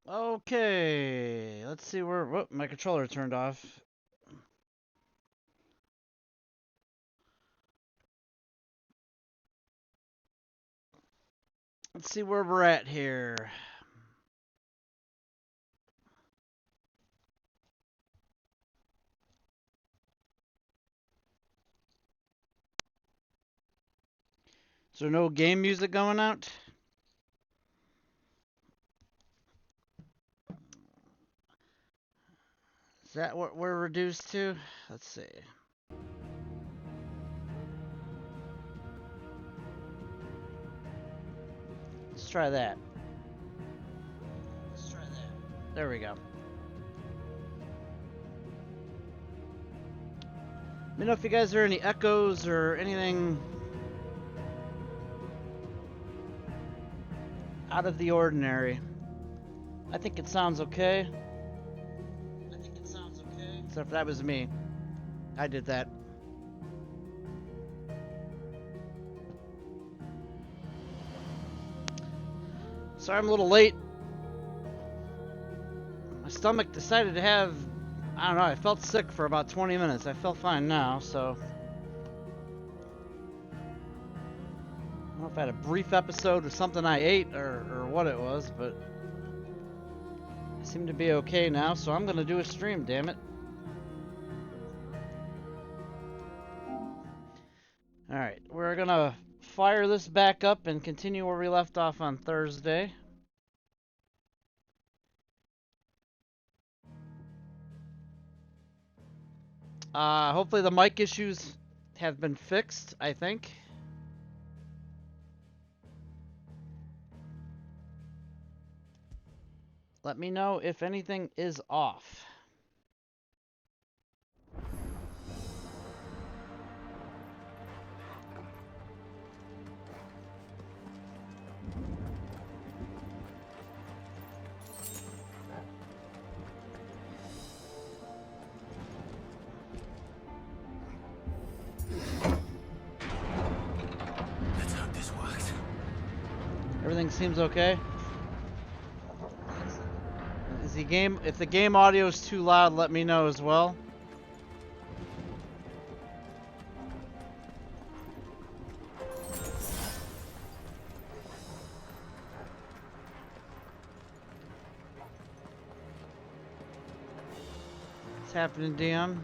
Okay, let's see where. Whoop, my controller turned off. Let's see where we're at here. Is there no game music going out? Is that what we're reduced to? Let's see. Let's try that. There we go. Let me know if you guys hear any echoes or anything out of the ordinary. I think it sounds okay. Except for that was me. I did that. Sorry I'm a little late. My stomach decided to have, I don't know, I felt sick for about 20 minutes. I feel fine now, so. I don't know if I had a brief episode of something I ate or what it was, but I seem to be okay now, so I'm gonna do a stream, damn it. Alright, we're gonna fire this back up and continue where we left off on Thursday. Hopefully the mic issues have been fixed, I think. Let me know if anything is off. Let's hope this works. Everything seems okay. Is the game, if the game audio is too loud, let me know as well. What's happening, Dion?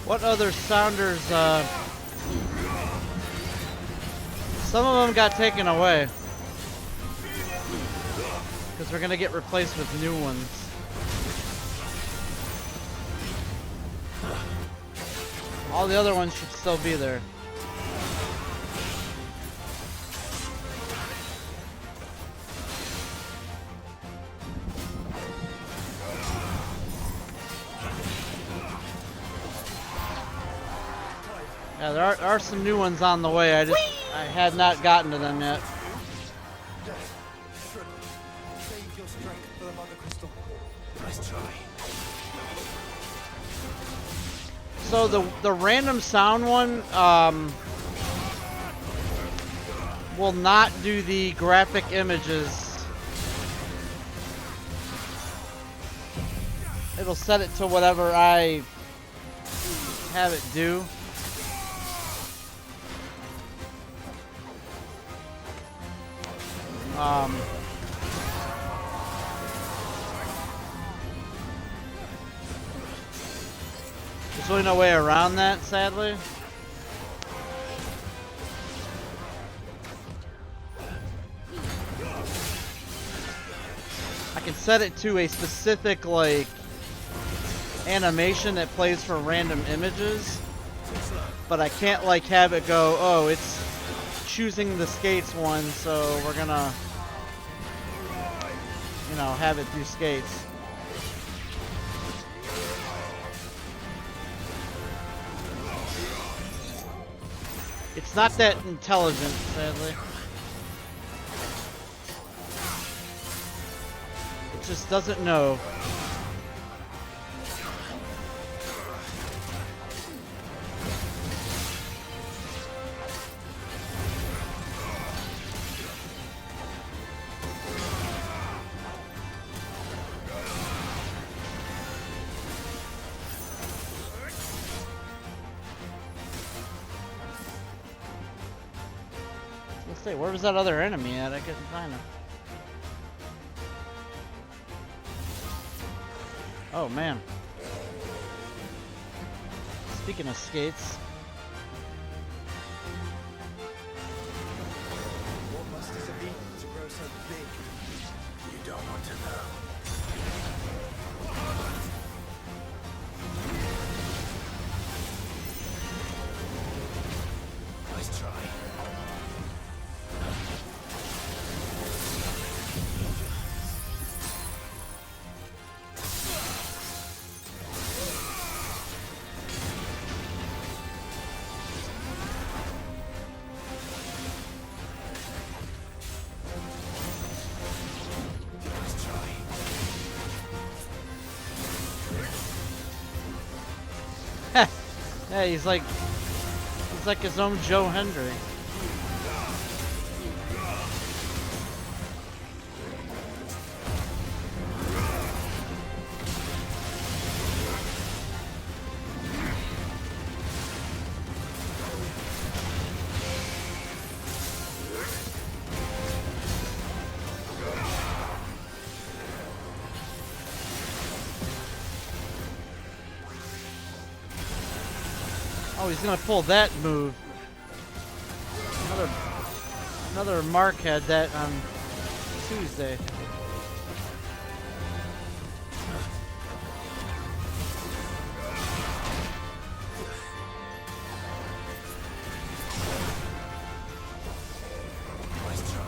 What other sounders, some of them got taken away. Because we're gonna get replaced with new ones. All the other ones should still be there. Yeah, there are some new ones on the way. I had not gotten to them yet. Save your strength for the Mother Crystal. Nice try. So the random sound one will not do the graphic images. It'll set it to whatever I have it do. There's really no way around that, sadly. I can set it to a specific, like, animation that plays for random images, but I can't, like, have it go, oh, it's choosing the skates one, so we're gonna, you know, have it do skates. It's not that intelligent, sadly. It just doesn't know. Where was that other enemy at? I couldn't find him. Oh man. Speaking of skates. What must it have eaten to grow so big? You don't want to know. Nice try. Yeah, he's like his own Joe Hendry. Oh, he's gonna pull that move. Another Mark had that on Tuesday. Nice try.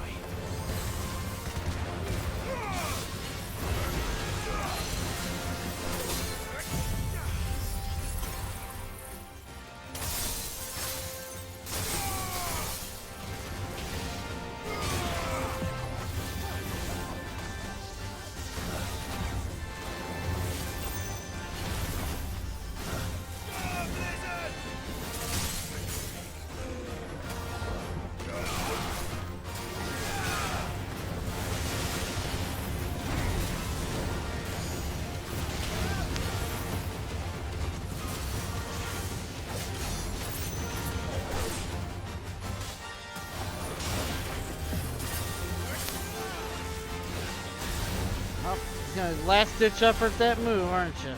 Last ditch effort that move, aren't you?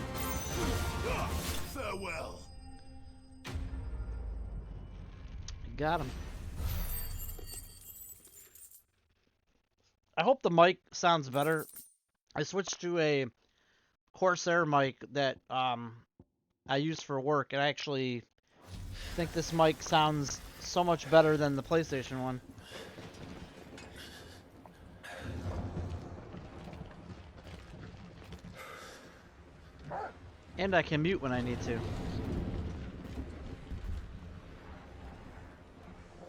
Farewell. Got him. I hope the mic sounds better. I switched to a Corsair mic that I use for work, and I actually think this mic sounds so much better than the PlayStation one. And I can mute when I need to.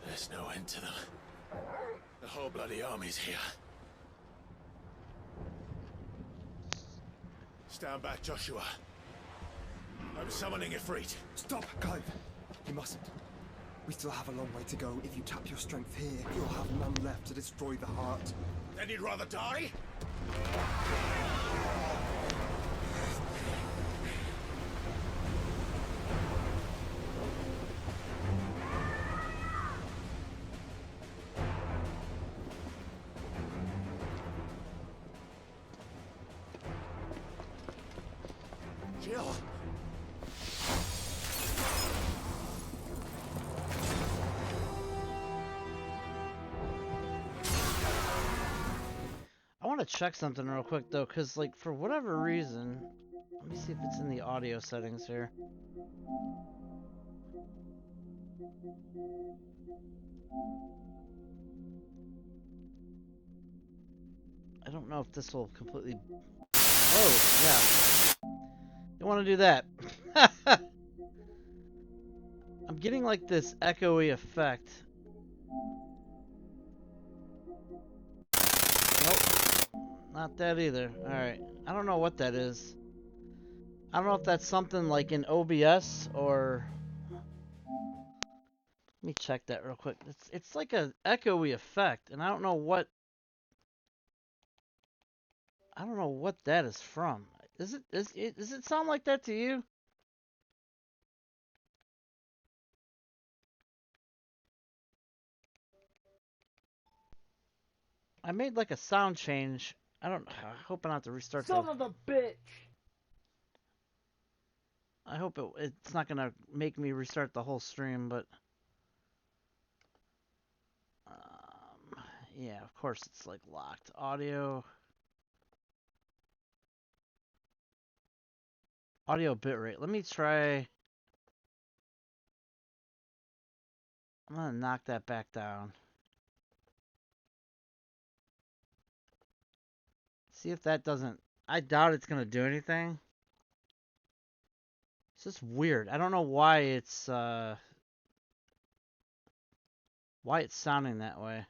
There's no end to them. The whole bloody army's here. Stand back, Joshua. I'm summoning Ifrit. Stop, Clive. You mustn't. We still have a long way to go. If you tap your strength here, you'll have none left to destroy the heart. Then you'd rather die? Jill. I want to check something real quick though, because like for whatever reason, let me see if it's in the audio settings here. I don't know if this will completely... Oh, yeah. Don't want to do that. I'm getting like this echoey effect. Nope. Not that either. Alright. I don't know what that is. I don't know if that's something like in OBS or... Let me check that real quick. It's like an echoey effect, and I don't know what that is from. Does it sound like that to you? I made like a sound change. I hope I don't have to restart Son of a bitch! I hope it's not gonna make me restart the whole stream, but yeah, of course it's like locked. Audio bitrate. Let me try. I'm gonna knock that back down. See if that doesn't... I doubt it's gonna do anything. It's just weird. I don't know why it's sounding that way.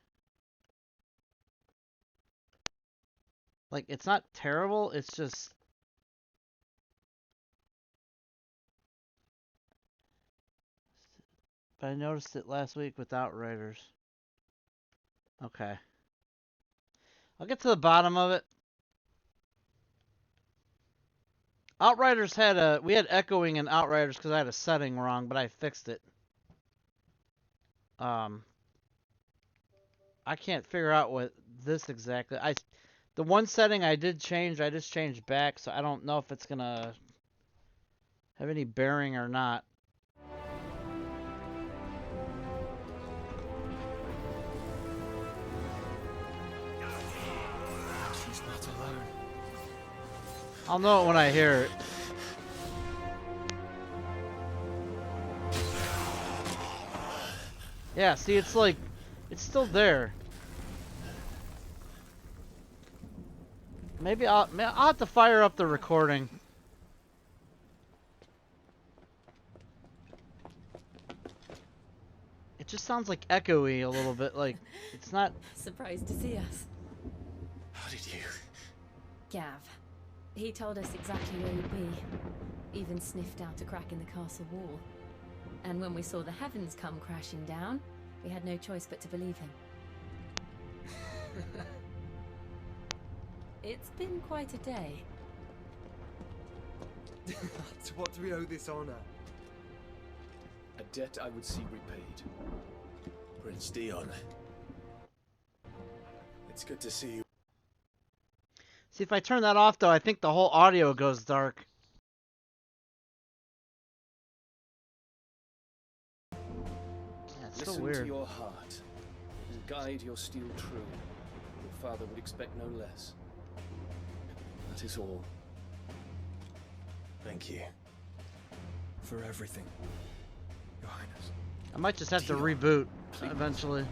Like, it's not terrible, it's just... But I noticed it last week with Outriders. Okay. I'll get to the bottom of it. Outriders had we had echoing in Outriders because I had a setting wrong, but I fixed it. I can't figure out what this exactly... The one setting I did change, I just changed back, so I don't know if it's gonna have any bearing or not. She's not alone. I'll know it when I hear it. Yeah, see, it's like, it's still there. Maybe I'll have to fire up the recording. It just sounds like echoey a little bit, like, it's not... Surprised to see us. How did you? Gav. He told us exactly where you'd be. Even sniffed out a crack in the castle wall. And when we saw the heavens come crashing down, we had no choice but to believe him. It's been quite a day. To what do we owe this honor? A debt I would see repaid. Prince Dion. It's good to see you. See, if I turn that off, though, I think the whole audio goes dark. Yeah, Listen weird. to your heart and guide your steel true. Your father would expect no less. That is all. Thank you. For everything, Your Highness. I might just have to Deal. reboot Please. eventually.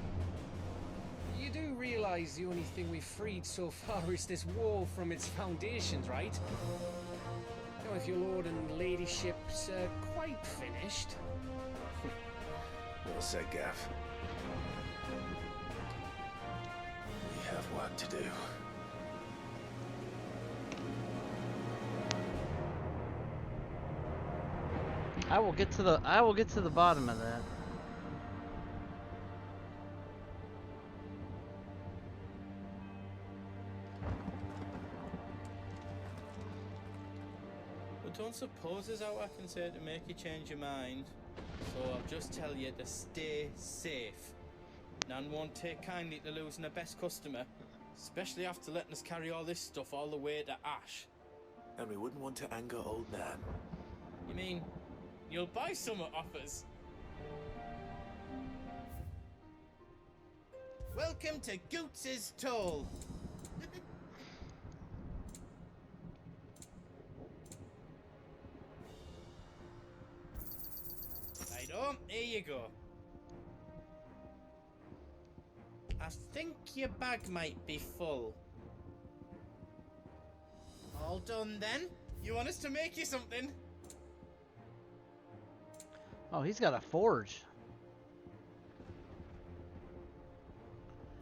You do realize the only thing we've freed so far is this wall from its foundations, right? Now, if your lord and ladyship's quite finished. Well said, Gav. We have work to do. I will get to the bottom of that. But don't suppose there's out I can say to make you change your mind. So I'll just tell you to stay safe. Nan won't take kindly to losing her best customer, especially after letting us carry all this stuff all the way to Ash. And we wouldn't want to anger old Nan. You mean you'll buy some off us? Welcome to Goots's Toll. Right on, here you go. I think your bag might be full. All done then? You want us to make you something? Oh, he's got a forge.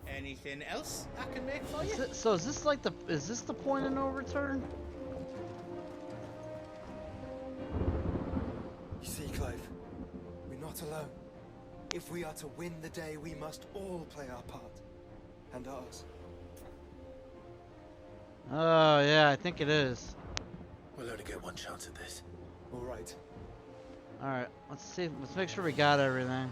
Anything else I can make for you? So is this like is this the point of no return? You see, Clive, we're not alone. If we are to win the day, we must all play our part. And ours. Oh yeah, I think it is. We'll only get one chance at this. All right. All right, let's see. Let's make sure we got everything.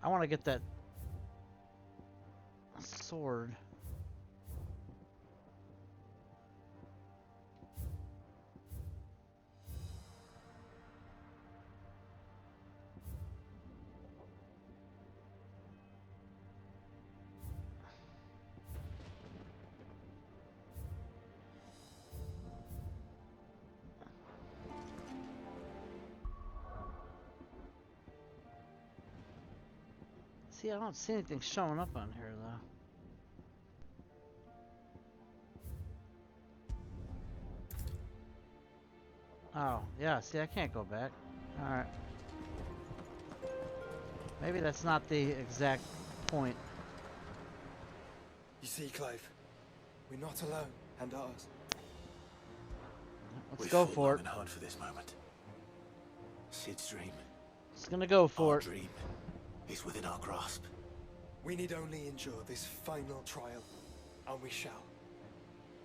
I want to get that sword. See, I don't see anything showing up on here though. Oh, yeah, see, I can't go back. Alright. Maybe that's not the exact point. You see, Clive, we're not alone. And ours. Let's We've go fought for long it. and hard for this moment. Sid's dream. Just gonna go for Our it. dream is within our grasp. We need only endure this final trial, and we shall.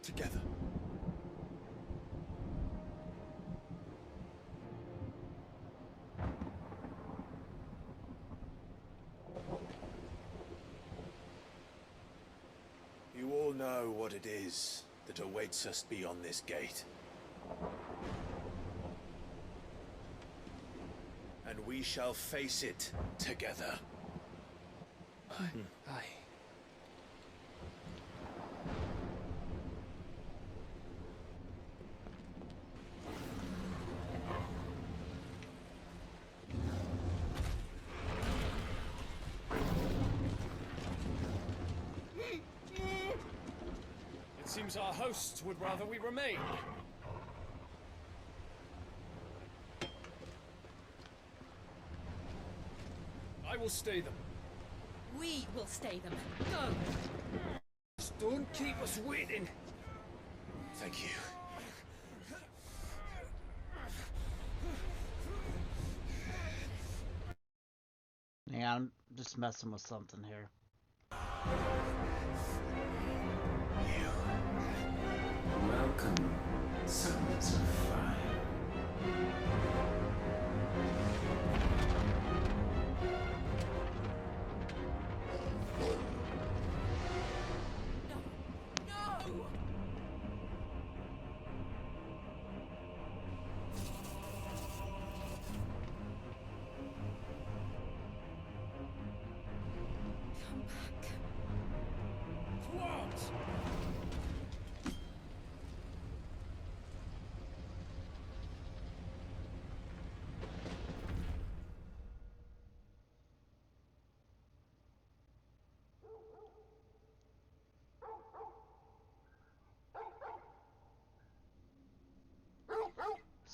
Together. You all know what it is that awaits us beyond this gate. And we shall face it together. Aye. It seems our hosts would rather we remain. I will stay them. We will stay them. Go! Don't keep us waiting. Thank you. Yeah, I'm just messing with something here. You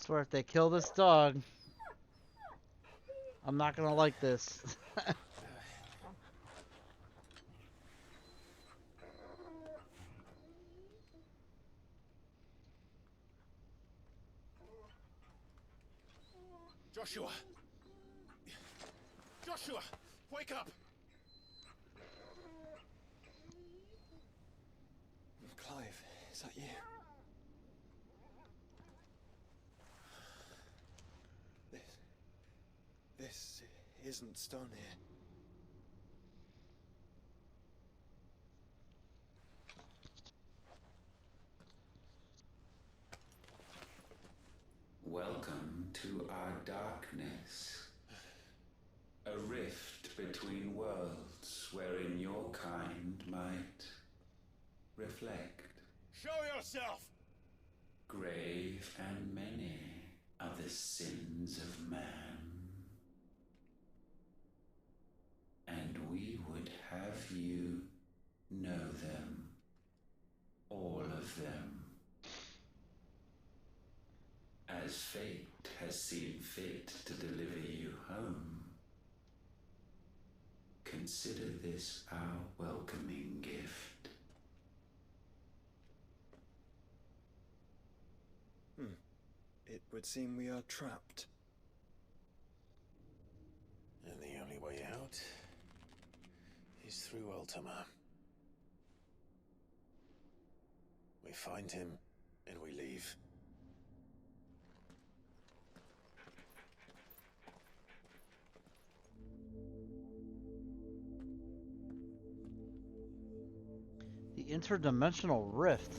swear if they kill this dog, I'm not gonna like this. Joshua! Joshua! Wake up! Clive, is that you? This isn't stone here. Welcome to our darkness. A rift between worlds wherein your kind might reflect. Show yourself! Grave and many are the sins of man. And we would have you know them. All of them. As fate has seen fit to deliver you home, consider this our welcoming gift. It would seem we are trapped. And the only way out is through Ultima. We find him and we leave. The interdimensional rift.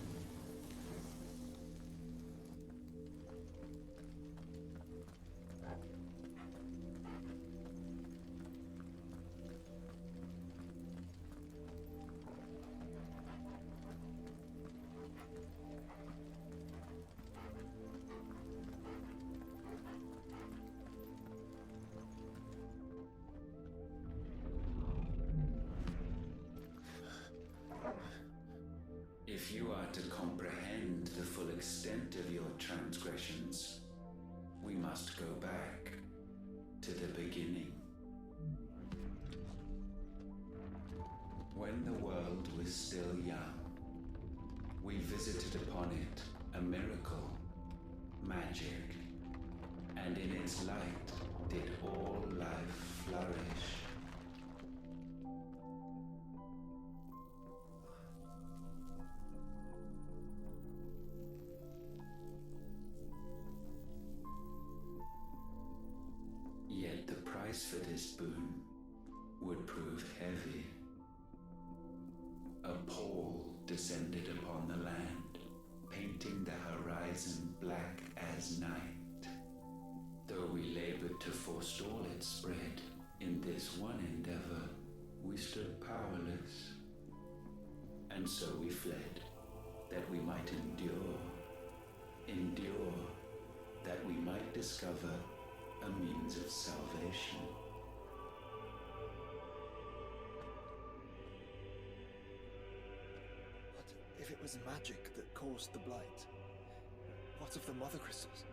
If you are to comprehend the full extent of your transgressions, we must go back to the beginning. When the world was still young, we visited upon it a miracle, magic, and in its light did all life flourish. Yet the price for this boon would prove heavy. A pall descended upon the land, painting the horizon black as night. Though we labored to forestall its spread, in this one endeavor we stood powerless. And so we fled, that we might endure, that we might discover a means of salvation. What if it was magic that caused the blight? What of the mother crystals?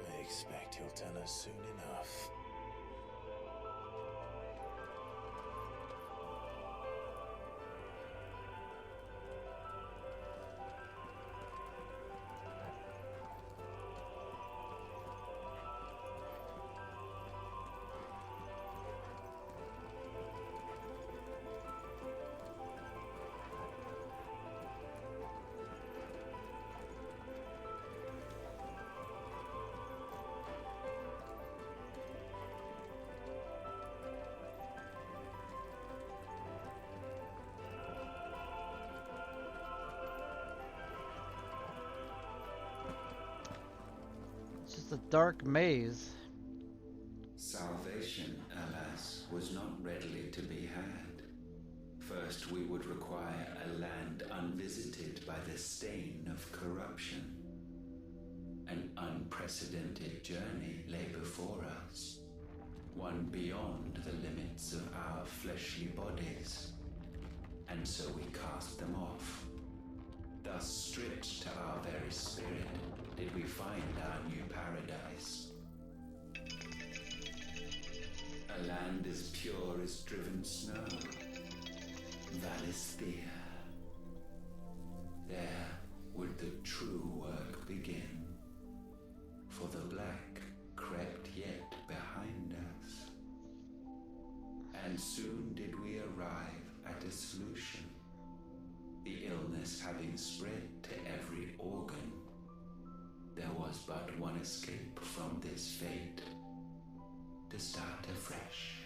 I expect he'll tell us soon enough. It's just a dark maze. Salvation, alas, was not readily to be had. First, we would require a land unvisited by the stain of corruption. An unprecedented journey lay before us, one beyond the limits of our fleshly bodies, and so we cast them off. Thus, stripped to our very spirit, did we find our new paradise. A land as pure as driven snow, Valisthea. There would the true work begin, for the black crept yet behind us. And soon did we arrive at a solution. The illness having spread to every organ, there was but one escape from this fate, to start afresh.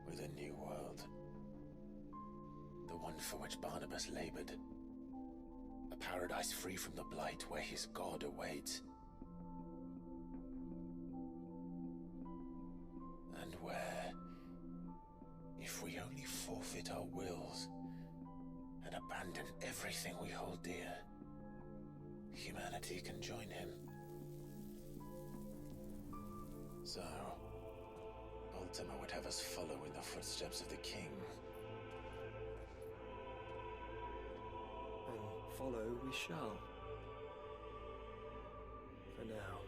With a new world. The one for which Barnabas labored. A paradise free from the blight where his God awaits. And where, if we only forfeit our wills and abandon everything we hold dear, humanity can join him. So, Ultima would have us follow in the footsteps of the king. And follow we shall. For now.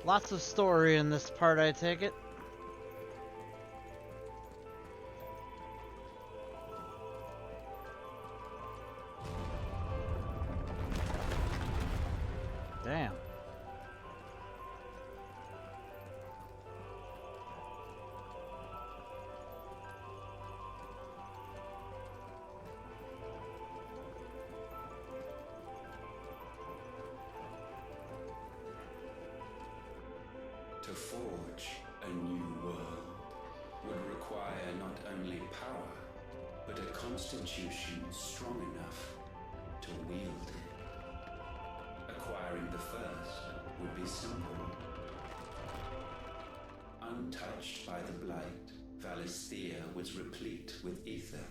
Lots of story in this part, I take it. Damn. To forge a new world would require not only power, but a constitution strong enough to wield it. Acquiring the first would be simple. Untouched by the blight, Valisthea was replete with ether,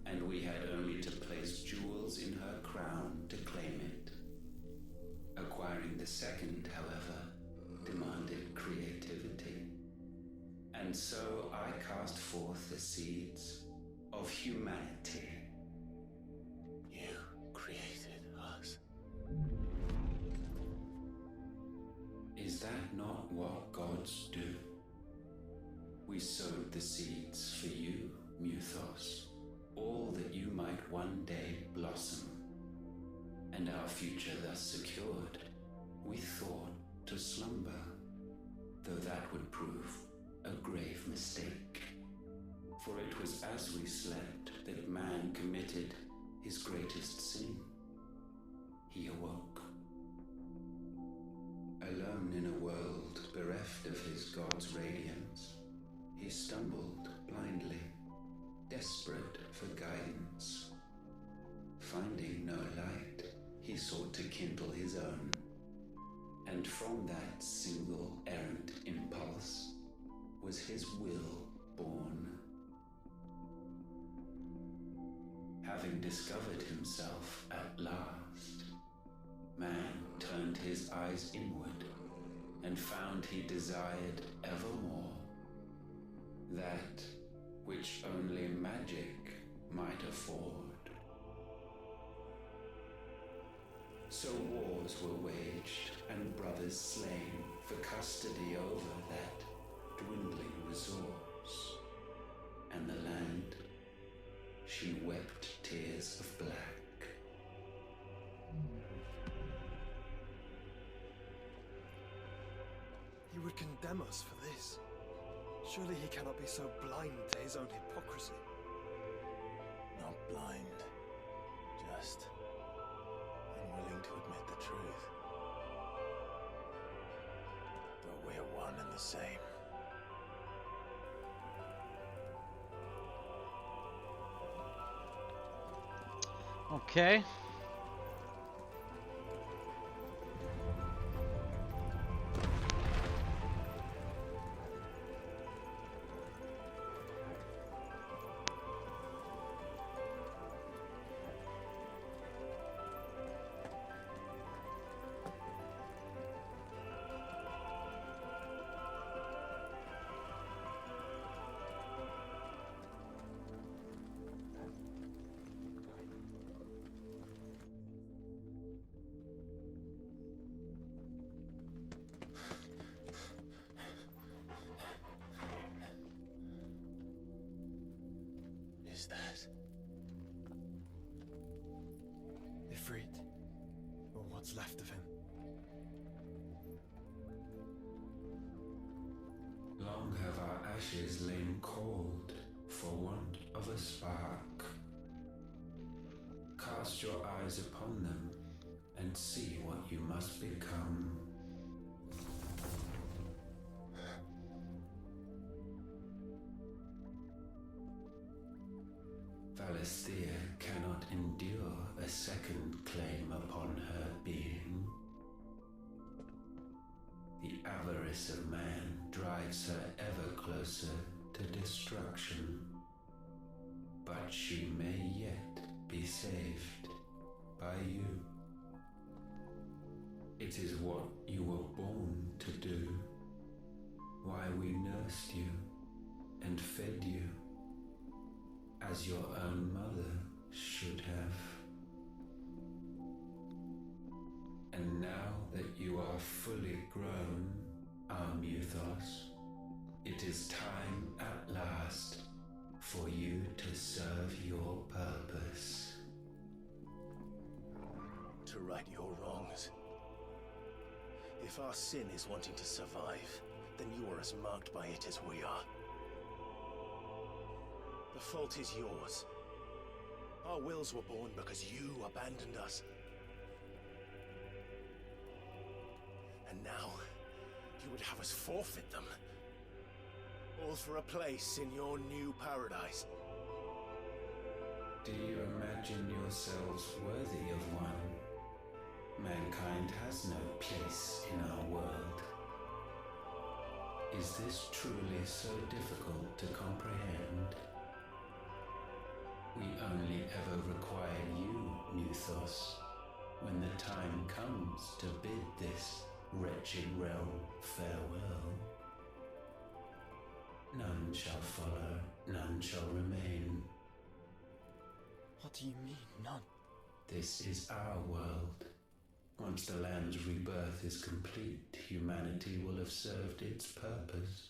and we had only to place jewels in her crown to claim it. Acquiring the second, however, demanded creativity. And so I cast forth the seeds of humanity. You created us. Is that not what gods do? We sowed the seeds for you, Muthos, all that you might one day blossom. And our future thus secured, we thought to slumber, though that would prove a grave mistake. For it was as we slept that man committed his greatest sin. He awoke. Alone in a world bereft of his God's radiance, he stumbled blindly, desperate for guidance. Finding no light, he sought to kindle his own. And from that single errant impulse was his will born. Having discovered himself at last, man turned his eyes inward and found he desired evermore that which only magic might afford. So wars were waged and brothers slain for custody over that dwindling resource. And the land, she wept tears of black. He would condemn us for this. Surely he cannot be so blind to his own hypocrisy. Not blind, just unwilling to admit the truth. But we're one and the same. Okay. is that? Ifrit. Or what's left of him. Long have our ashes lain cold for want of a spark. Cast your eyes upon them and see what you must become. Valisthea cannot endure a second claim upon her being. The avarice of man drives her ever closer to destruction. But she may yet be saved by you. It is what you were born to do, why we nursed you and fed you, as your own mother should have. And now that you are fully grown, our Muthos, it is time at last for you to serve your purpose. To right your wrongs. If our sin is wanting to survive, then you are as marked by it as we are. The fault is yours. Our wills were born because you abandoned us. And now, you would have us forfeit them. All for a place in your new paradise. Do you imagine yourselves worthy of one? Mankind has no place in our world. Is this truly so difficult to comprehend? We only ever require you, Muthos, when the time comes to bid this wretched realm farewell. None shall follow, none shall remain. What do you mean, none? This is our world. Once the land's rebirth is complete, humanity will have served its purpose.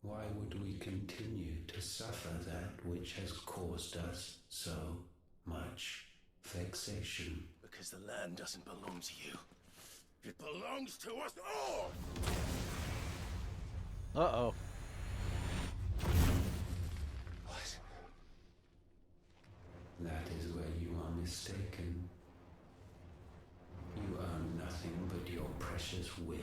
Why would we continue to suffer that which has caused us so much vexation? Because the land doesn't belong to you. It belongs to us all! Uh-oh. What? That is where you are mistaken. You own nothing but your precious will.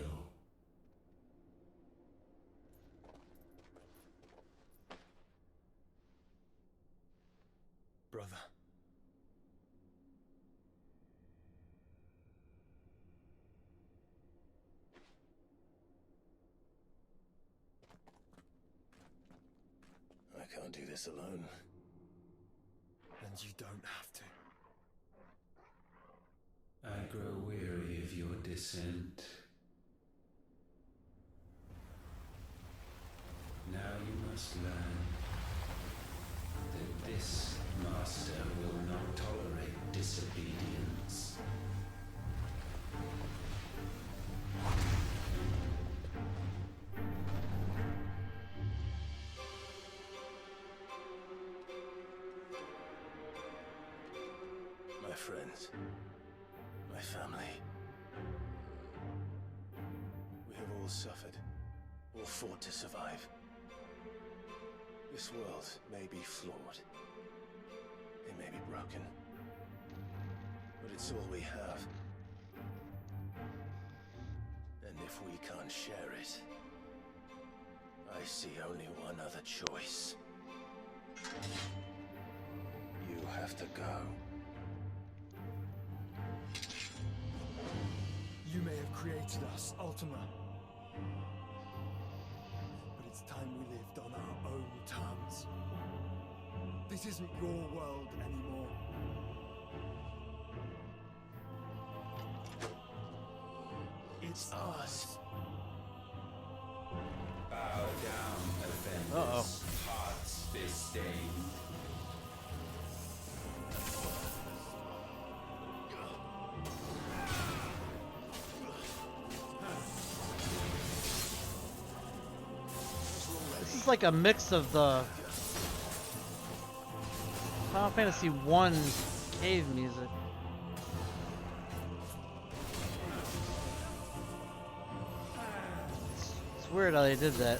Brother. I can't do this alone. And you don't have to. I grow weary of your dissent. Now you must learn that this master will not tolerate disobedience. My friends, my family. We have all suffered, all fought to survive. This world may be flawed. It may be broken. But it's all we have. And if we can't share it, I see only one other choice. You have to go. You may have created us, Ultima. But it's time we lived on our own terms. This isn't your world anymore. It's ours. Bow down, offenders, hearts disdained. This is like a mix of the Final Fantasy 1 cave music. It's weird how they did that.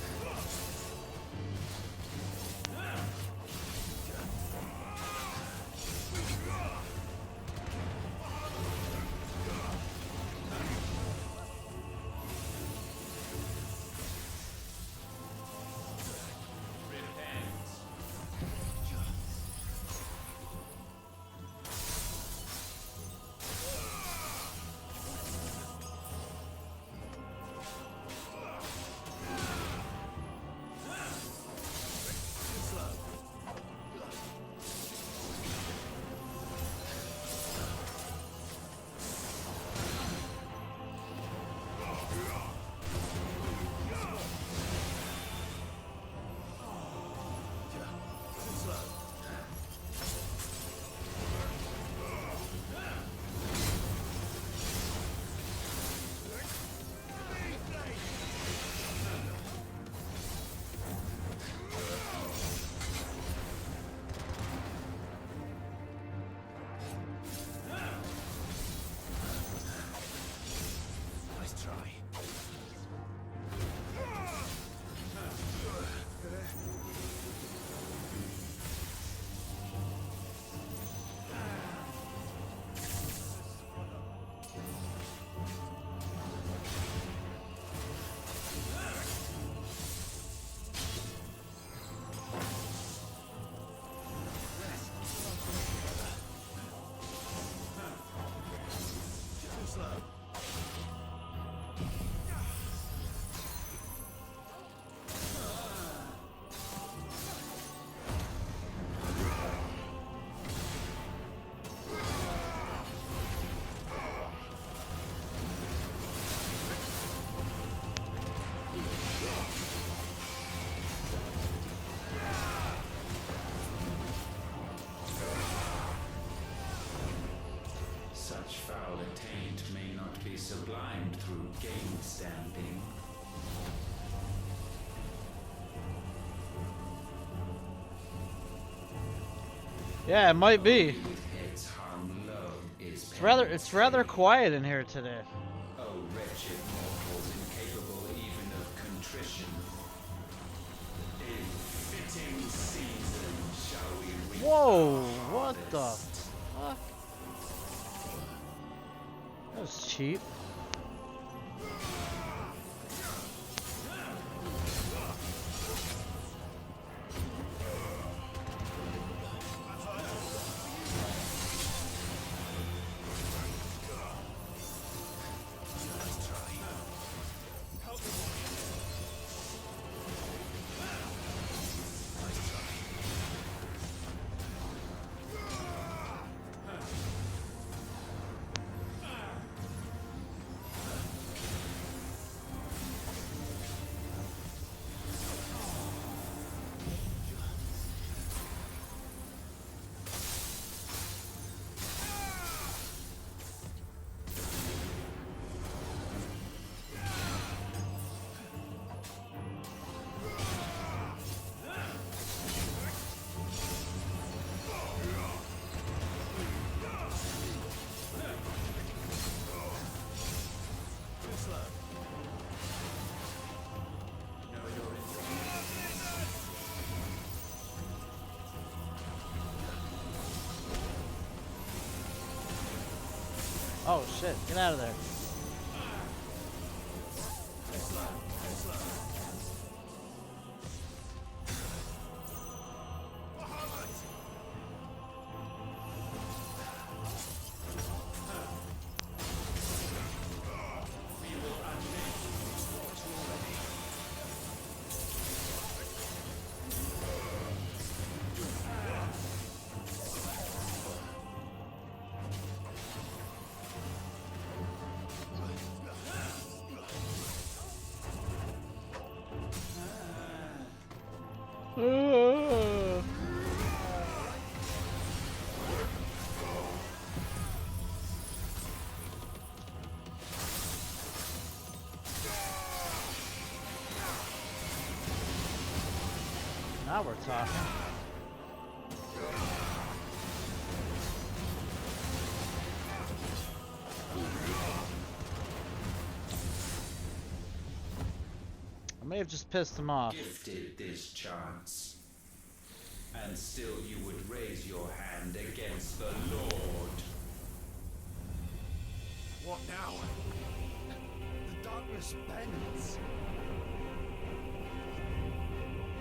Such foul attaint may not be sublimed through game stamping. Yeah, it might be. Its harm low is It's rather quiet in here today. Oh, wretched mortals incapable even of contrition. In fitting season shall we reap Whoa, the what the harvest. fuck? That was cheap. Oh shit, get out of there. Now we're talking. may have just pissed him off. Gifted this chance. And still you would raise your hand against the Lord. What now? The darkness bends.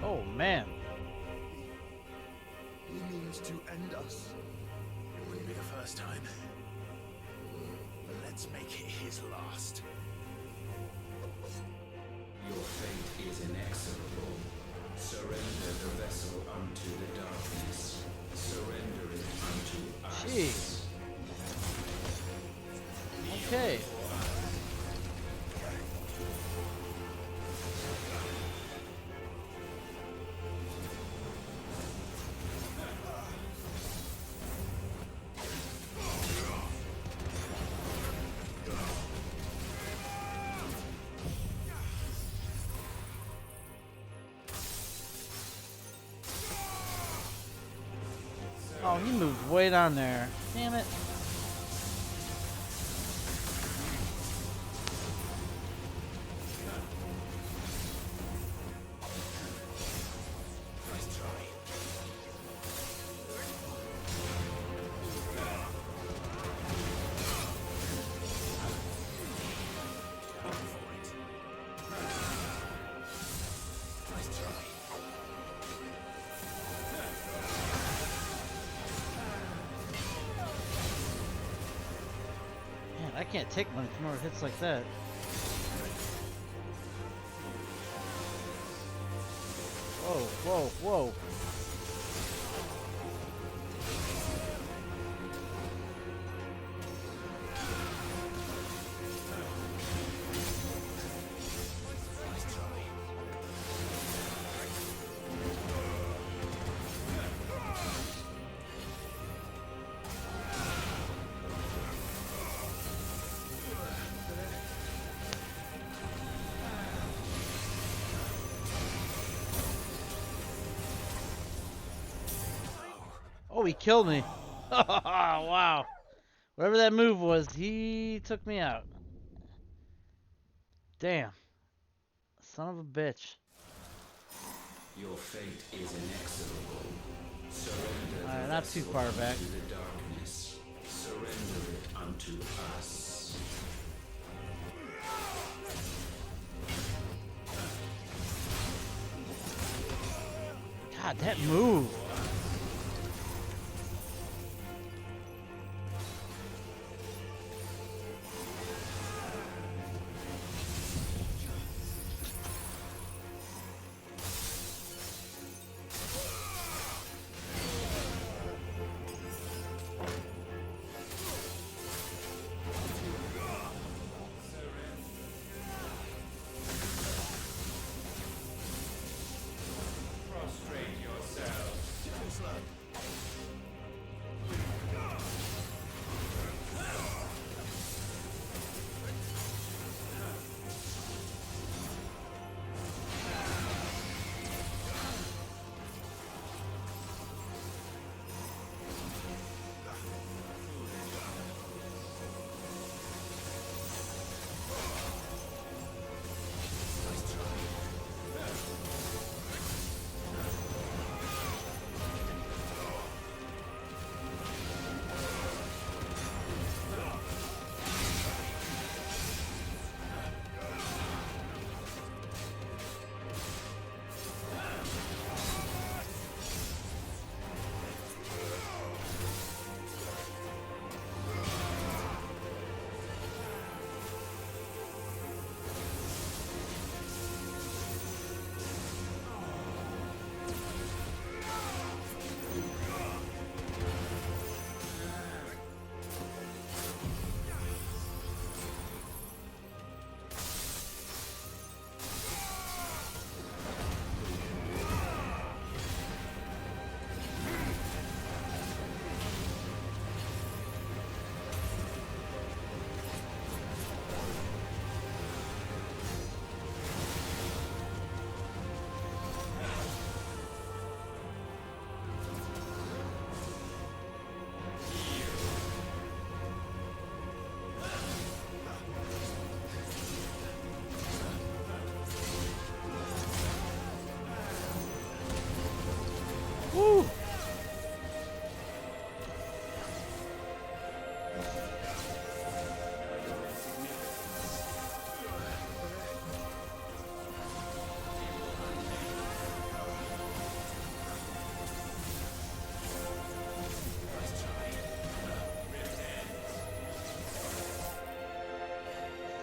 Oh man. He means to end us. It wouldn't be the first time. But let's make it his last. Your fate is inexorable. Surrender the vessel unto the darkness. Surrender it unto us. Jeez. Okay. Oh, he moved way down there. Damn it. Man, I can't take much more hits like that. Whoa, whoa, whoa. Oh, he killed me. Wow. Whatever that move was, he took me out. Damn. Son of a bitch. Your fate is inexorable. Surrender Alright, the not too vessel far back. unto the darkness. Surrender it unto us. God, that move. Prostrate yourselves. Woo!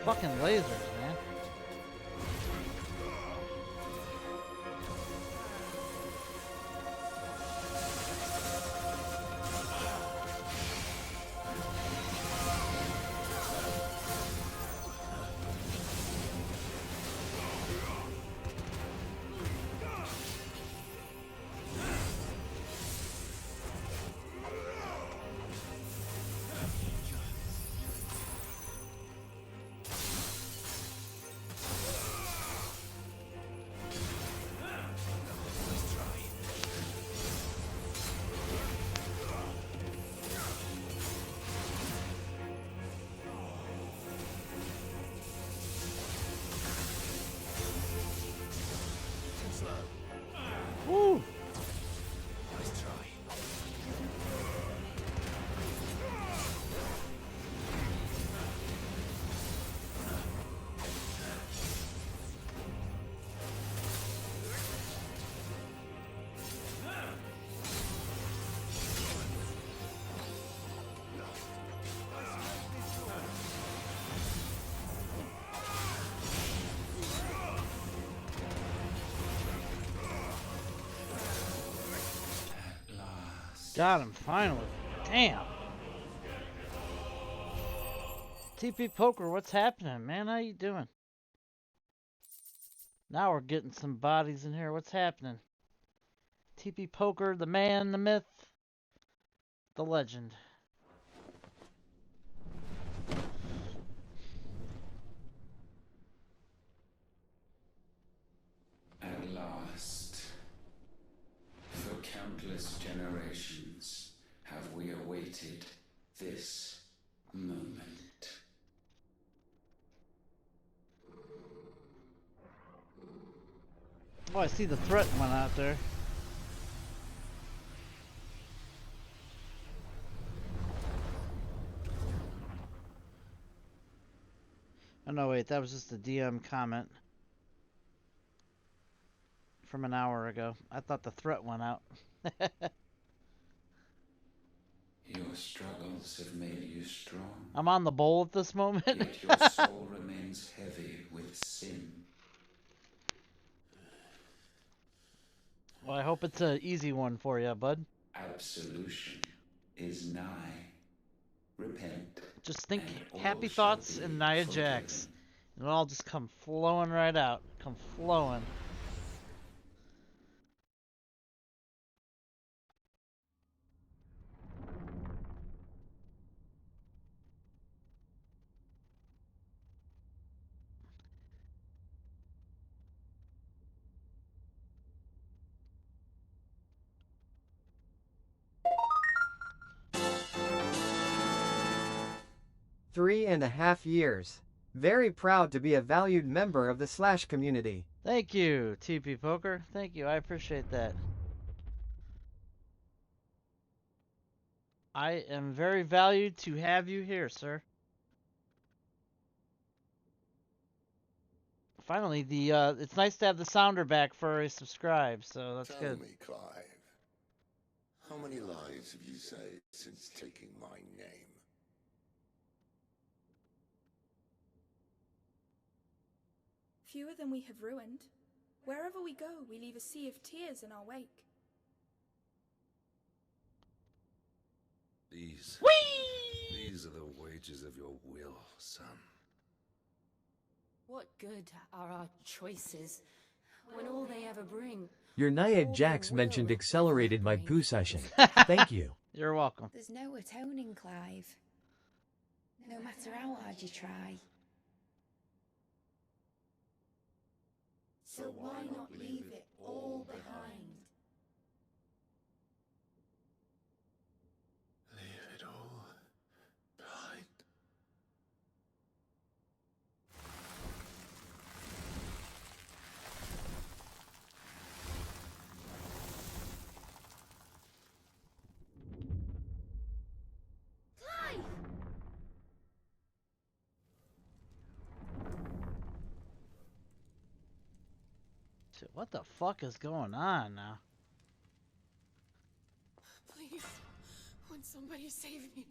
Fucking lasers, man. Woo! Nice try. Got him, finally. Damn. TP Poker, what's happening, man? How you doing? Now we're getting some bodies in here. What's happening? TP Poker, the man, the myth, the legend. At last, for countless generations, have we awaited this moment. Oh, I see the threat one out there. Oh no, wait, that was just a DM comment from an hour ago. I thought the threat went out. Your struggles have made you strong. I'm on the bowl at this moment. Yet your soul remains heavy with sin. Well, I hope it's an easy one for you, bud. Absolution is nigh. Repent. Just think and all happy shall thoughts be and Nia forgiven. Jax. It'll all just come flowing right out. Come flowing. Three and a half years. Very proud to be a valued member of the Slash community. Thank you, TP Poker. Thank you. I appreciate that. I am very valued to have you here, sir. Finally, it's nice to have the sounder back for a subscribe, so that's Tell good. me, Clive, how many lives have you saved since taking my name? Fewer than we have ruined. Wherever we go, we leave a sea of tears in our wake. These are the wages of your will, son. What good are our choices when all they ever bring? Your Nia Jax mentioned accelerated my poo session. Thank you. You're welcome. There's no atoning, Clive. No matter how hard you try. So why not leave it all behind? Leave it all behind. What the fuck is going on now? Please, won't somebody save me?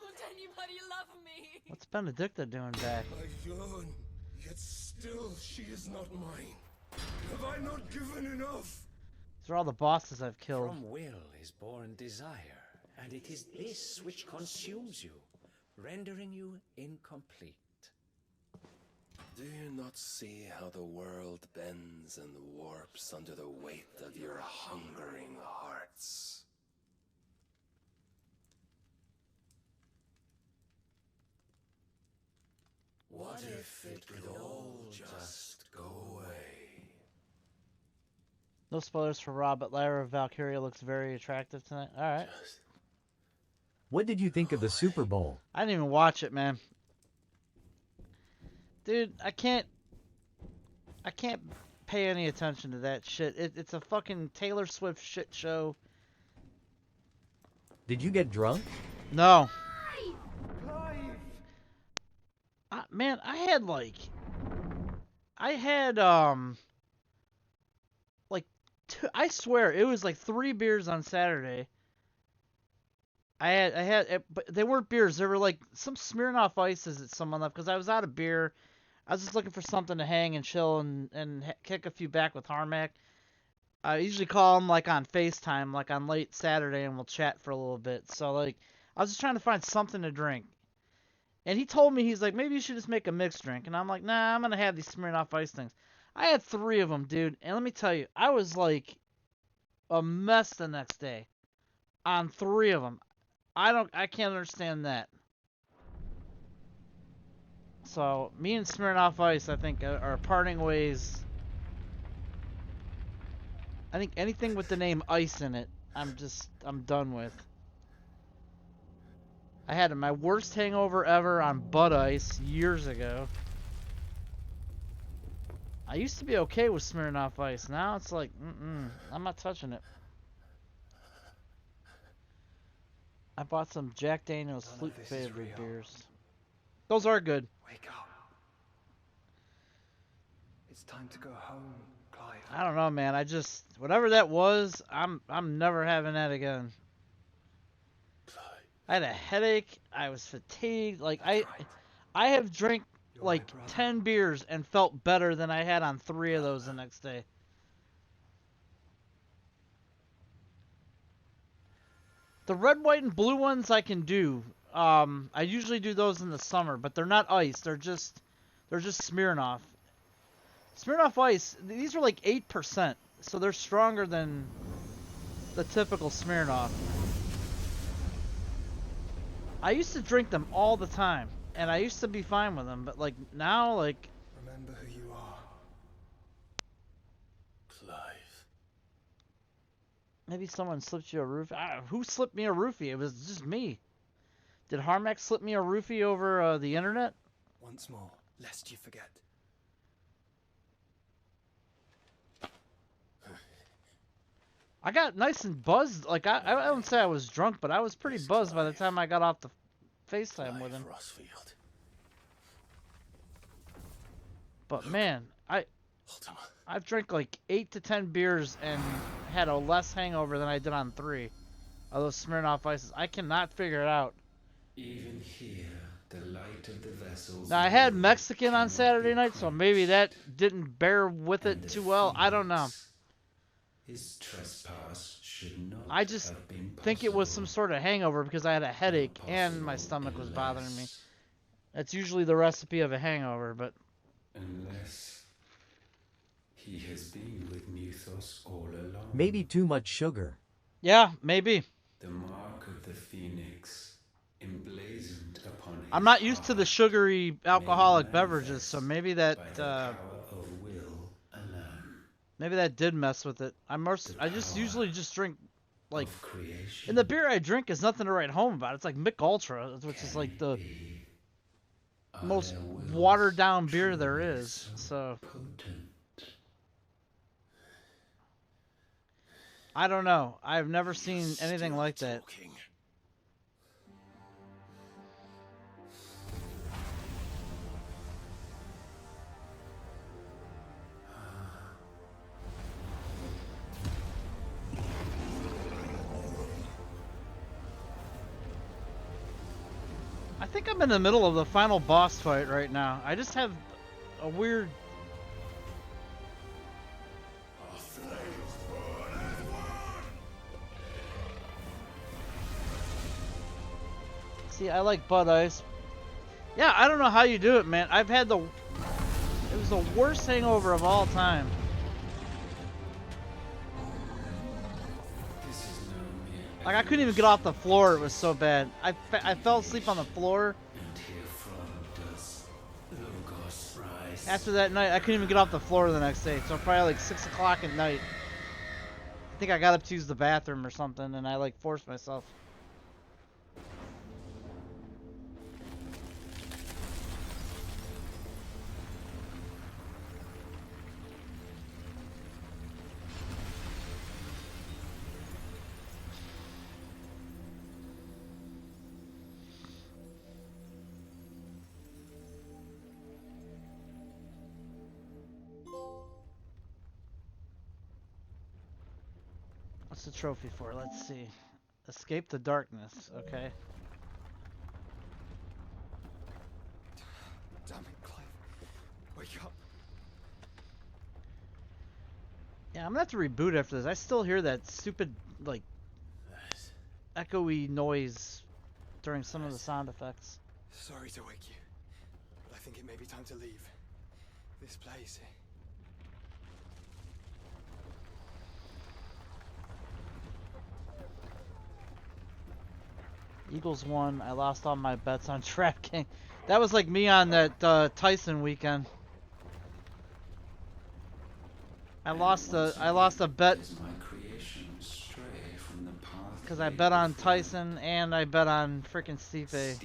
Won't anybody love me? What's Benedicta doing back? I yearn, yet still she is not mine. Have I not given enough? These are all the bosses I've killed. From will is born desire, and it is this which consumes you, rendering you incomplete. Do you not see how the world bends and warps under the weight of your hungering hearts? What if it could all just go away? No spoilers for Rob, but Lyra Valkyria looks very attractive tonight. Alright. What did you think of the Super Bowl? I didn't even watch it, man. Dude, I can't pay any attention to that shit. It's a fucking Taylor Swift shit show. Did you get drunk? No. Man, I had I swear it was like 3 beers on Saturday. I had, but they weren't beers. They were like some Smirnoff Ices that someone left because I was out of beer. I was just looking for something to hang and chill and kick a few back with Harmac. I usually call him like on FaceTime, like on late Saturday, and we'll chat for a little bit. So like, I was just trying to find something to drink. And he told me, he's like, maybe you should just make a mixed drink. And I'm like, nah, I'm going to have these Smirnoff Ice things. I had 3 of them, dude. And let me tell you, I was like a mess the next day on 3 of them. I can't understand that. So, me and Smirnoff Ice, I think, are parting ways. I think anything with the name Ice in it, I'm done with. I had my worst hangover ever on Bud Ice years ago. I used to be okay with Smirnoff Ice. Now it's like, I'm not touching it. I bought some Jack Daniel's Flute Favorite beers. Those are good. Wake up. It's time to go home, Clive. I don't know, man. Whatever that was, I'm never having that again. I had a headache. I was fatigued. Like I have drank like 10 beers and felt better than I had on 3 of those the next day. The red, white, and blue ones I can do. I usually do those in the summer, but they're not ice. They're just Smirnoff. Smirnoff Ice. These are like 8%, so they're stronger than the typical Smirnoff. I used to drink them all the time, and I used to be fine with them, but like now, like. Remember who you are. Clive. Maybe someone slipped you a roofie. Who slipped me a roofie? It was just me. Did Harmac slip me a roofie over the internet? Once more, lest you forget. I got nice and buzzed. Like I don't say I was drunk, but I was pretty buzzed by the time I got off the FaceTime with him. Rossfield. But man, I've drank like 8 to 10 beers and had a less hangover than I did on 3 of those Smirnoff Ices. I cannot figure it out. Even here, the light of the vessels. Now I had Mexican on Saturday night, so maybe that didn't bear with it too well. I don't know. His trespass should not I just think it was some sort of hangover because I had a headache and my stomach was bothering me. That's usually the recipe of a hangover, but. Unless he has been with Muthos all along. Maybe too much sugar. Yeah, maybe. The mark of the phoenix emblazoned upon his I'm not used to the sugary alcoholic beverages, so maybe that maybe that did mess with it. I just usually just drink like, and the beer I drink is nothing to write home about. It's like Mick Ultra, which is like the most watered down beer there is. So I don't know. I've never seen anything like that. think I'm in the middle of the final boss fight right now. I just have a weird... See, I like Bud Ice. Yeah, I don't know how you do it, man. I've had the... It was the worst hangover of all time. Like, I couldn't even get off the floor. It was so bad. I fell asleep on the floor. After that night, I couldn't even get off the floor the next day. So probably like 6 o'clock at night. I think I got up to use the bathroom or something, and I like forced myself. What's the trophy for? Let's see. Escape the darkness. Okay. Damn it, Clive. Wake up. Yeah, I'm gonna have to reboot after this. I still hear that stupid, like, echoey noise during some of the sound effects. Sorry to wake you, but I think it may be time to leave. This place. Eagles won. I lost all my bets on Trap King. That was like me on that Tyson weekend. I lost a bet because I bet on Tyson and I bet on freaking Stipe.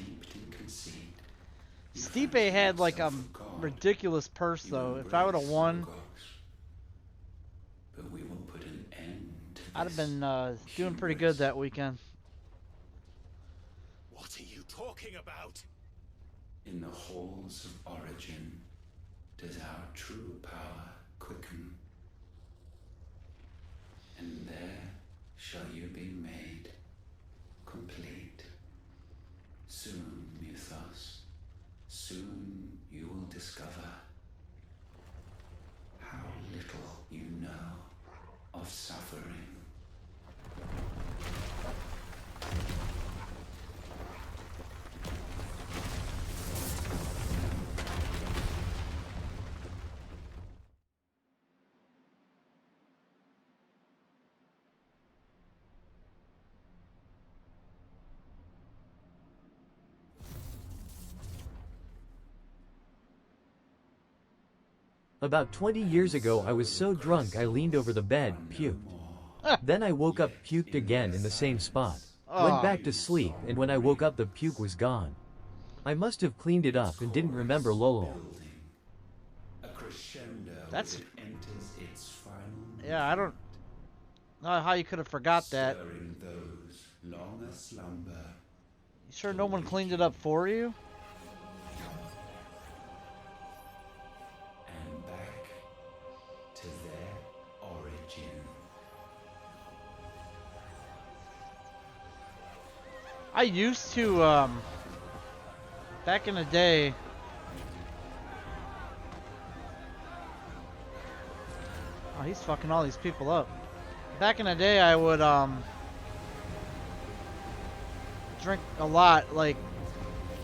Stipe had like a ridiculous purse though. If I would have won, I'd have been doing pretty good that weekend. What are you talking about? In the halls of origin does our true power quicken, and there shall you be made complete. Soon, Mythos, soon you will discover how little you know of suffering. About 20 years ago I was so drunk I leaned over the bed, puked. Then I woke up, puked again in the same spot. Went back to sleep, and when I woke up the puke was gone. I must have cleaned it up and didn't remember Lolo. That's... Yeah, I don't know how you could have forgot that. You sure no one cleaned it up for you? To their origin. I used to, back in the day, oh, he's fucking all these people up. Back in the day, I would, drink a lot, like,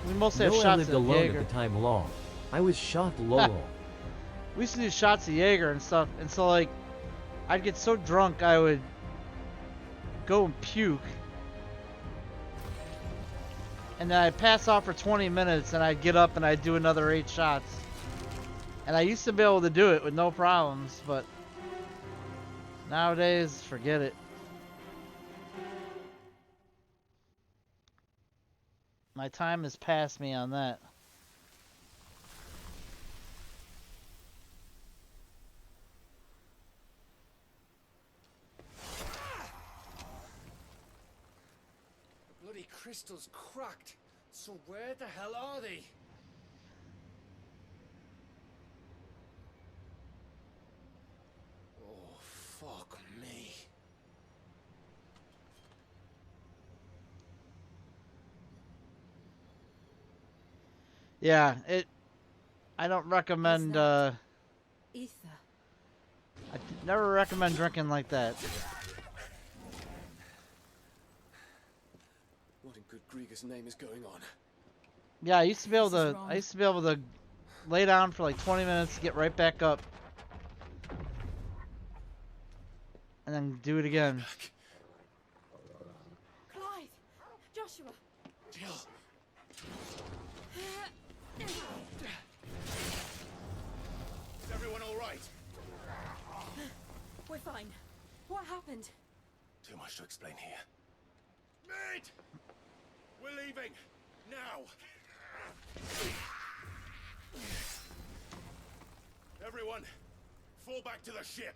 we mostly have I shots lived of alone Jaeger. at the time long. I was shocked Lolo. We used to do shots of Jaeger and stuff, and so like, I'd get so drunk I would go and puke, and then I'd pass out for 20 minutes, and I'd get up and I'd do another 8 shots. And I used to be able to do it with no problems, but nowadays, forget it. My time has passed me on that. Bloody crystal's cracked. So where the hell are they? Oh, fuck me. Yeah, I don't recommend, Ether. I never recommend drinking like that. What in good Grieger's name is going on? Yeah, I used to be able to lay down for like 20 minutes, get right back up, and then do it again. Clive! Joshua! Jill! Is everyone all right? We're fine. What happened? Too much to explain here. Mate! We're leaving! Now! Everyone, fall back to the ship!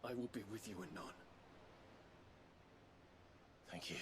I will be with you anon. Thank you.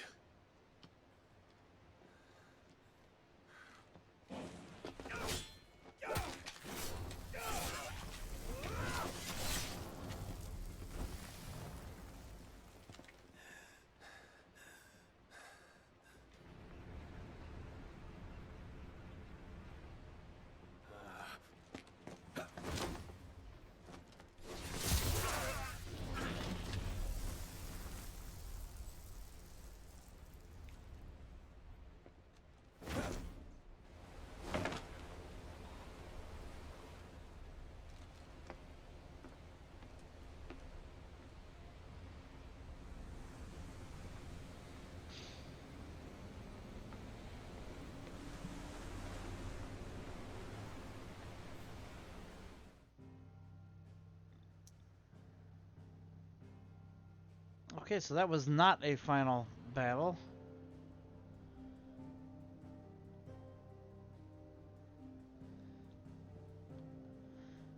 Okay, so that was not a final battle.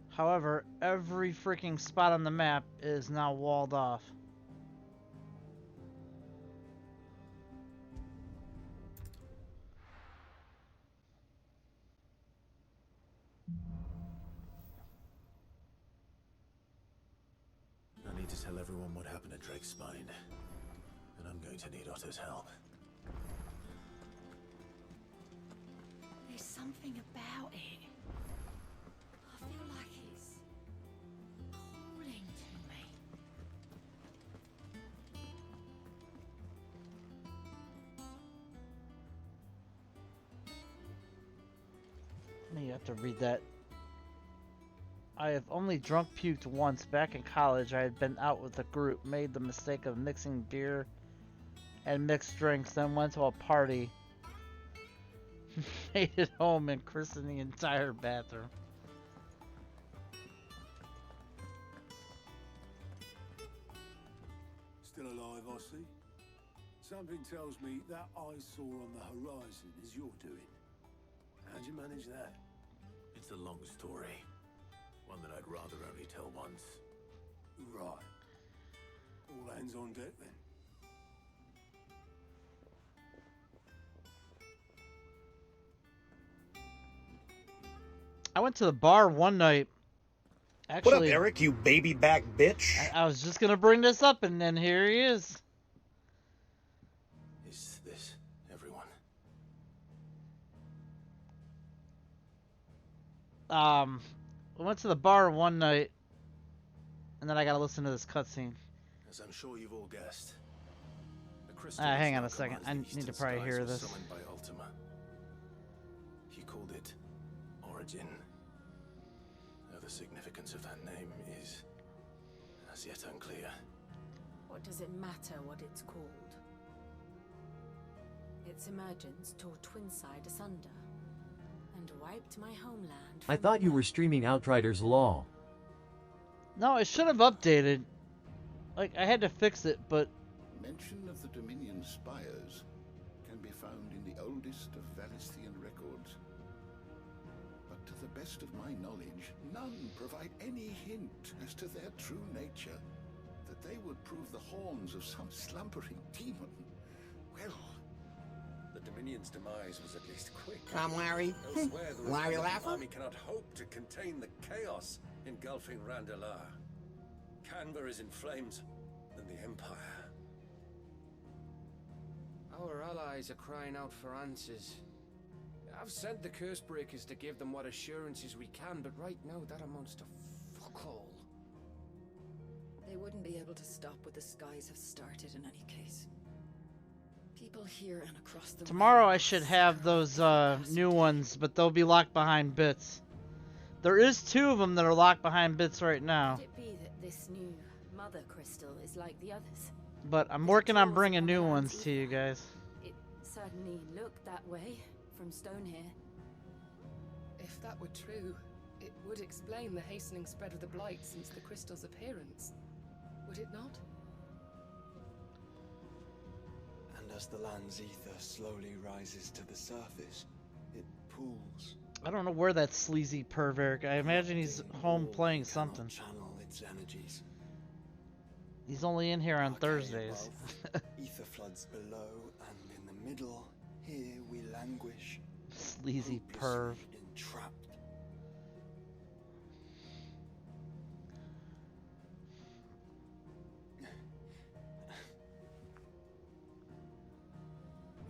However, every freaking spot on the map is now walled off. I need to tell everyone what happened at Drake's Spine, and I'm going to need Otto's help. There's something about it. I feel like it's calling to me. You have to read that. I have only drunk puked once. Back in college, I had been out with a group, made the mistake of mixing beer and mixed drinks, then went to a party, made it home, and christened the entire bathroom. Still alive, I see. Something tells me that eyesore on the horizon is your doing. How'd you manage that? It's a long story. One that I'd rather only tell once. Right. All hands on deck then. I went to the bar one night. Actually, what up, Eric, you baby back bitch? I was just gonna bring this up, and then here he is. Is this everyone? We went to the bar one night, and then I gotta listen to this cutscene. As I'm sure you've all guessed, hang on a second. I need to probably hear this. Summoned by Ultima. He called it Origin. Though the significance of that name is as yet unclear. What does it matter what it's called? Its emergence tore Twinside asunder and wiped my homeland. I thought you were streaming Outriders LOL. No, it should have updated. Like, I had to fix it, but... Mention of the Dominion spires can be found in the oldest of Valisthian records. But to the best of my knowledge, none provide any hint as to their true nature. That they would prove the horns of some slumbering demon. Well... The Dominion's demise was at least quick. Come, Larry. Elsewhere, the Larry Resistance Laffer? army cannot hope to contain the chaos engulfing Randalar. Canva is in flames, and the Empire Our allies are crying out for answers. I've sent the curse breakers to give them what assurances we can, but right now that amounts to fuck all. They wouldn't be able to stop what the skies have started in any case. People here and across the Tomorrow I should have those new ones, but they'll be locked behind bits. There is 2 of them that are locked behind bits right now. Could it be that this new mother crystal is like the others? But I'm working on bringing new ones to you guys. It certainly looked that way from stone here. If that were true, it would explain the hastening spread of the blight since the crystal's appearance. Would it not? And as the land's ether slowly rises to the surface, it pools. I don't know where that sleazy pervert. I imagine he's home playing something. Channel its energies. He's only in here on Thursdays. Ether floods below, and in the middle, here we languish. Sleazy perv. Entrapped.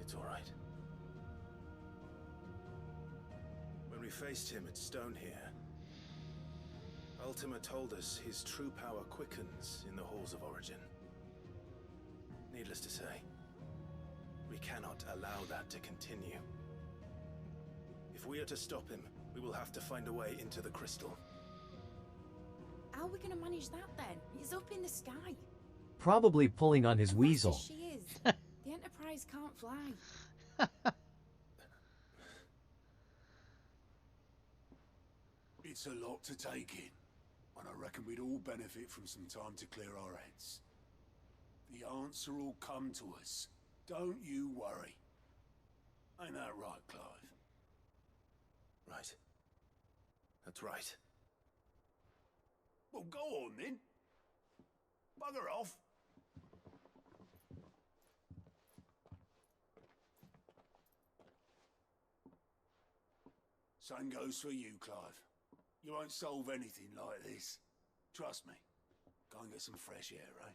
It's all right. When we faced him at Stone here, Ultima told us his true power quickens in the halls of origin. Needless to say, we cannot allow that to continue. If we are to stop him, we will have to find a way into the crystal. How are we going to manage that then? He's up in the sky. Probably pulling on his weasel. She is. The Enterprise can't fly. It's a lot to take in, and I reckon we'd all benefit from some time to clear our heads. The answer will come to us. Don't you worry. Ain't that right, Clive? Right. That's right. Well, go on then. Bugger off. Same goes for you, Clive. You won't solve anything like this. Trust me. Go and get some fresh air, eh?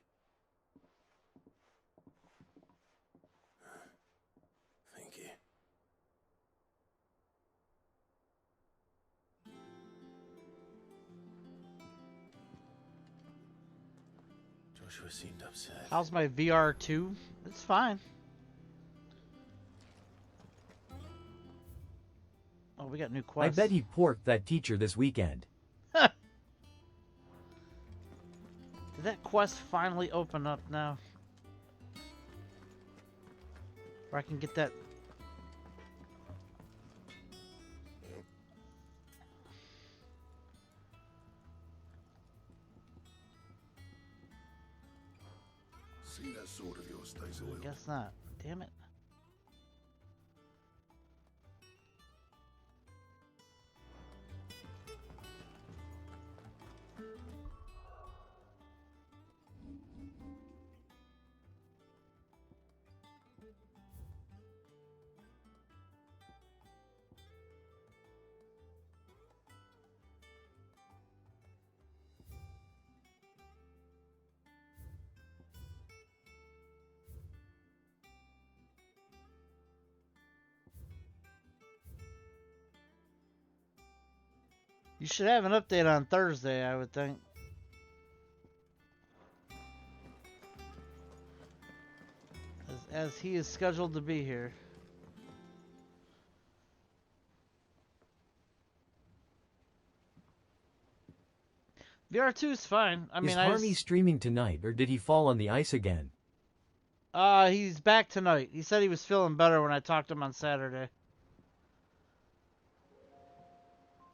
Thank you. Joshua seemed upset. How's my VR2? It's fine. Oh, we got new quests. I bet he porked that teacher this weekend. Did that quest finally open up now? Where I can get that... See that sword of yours stays oiled. Guess not. Damn it. You should have an update on Thursday, I would think. As he is scheduled to be here. VR2 is fine. I mean, is Harmy streaming tonight, or did he fall on the ice again? He's back tonight. He said he was feeling better when I talked to him on Saturday.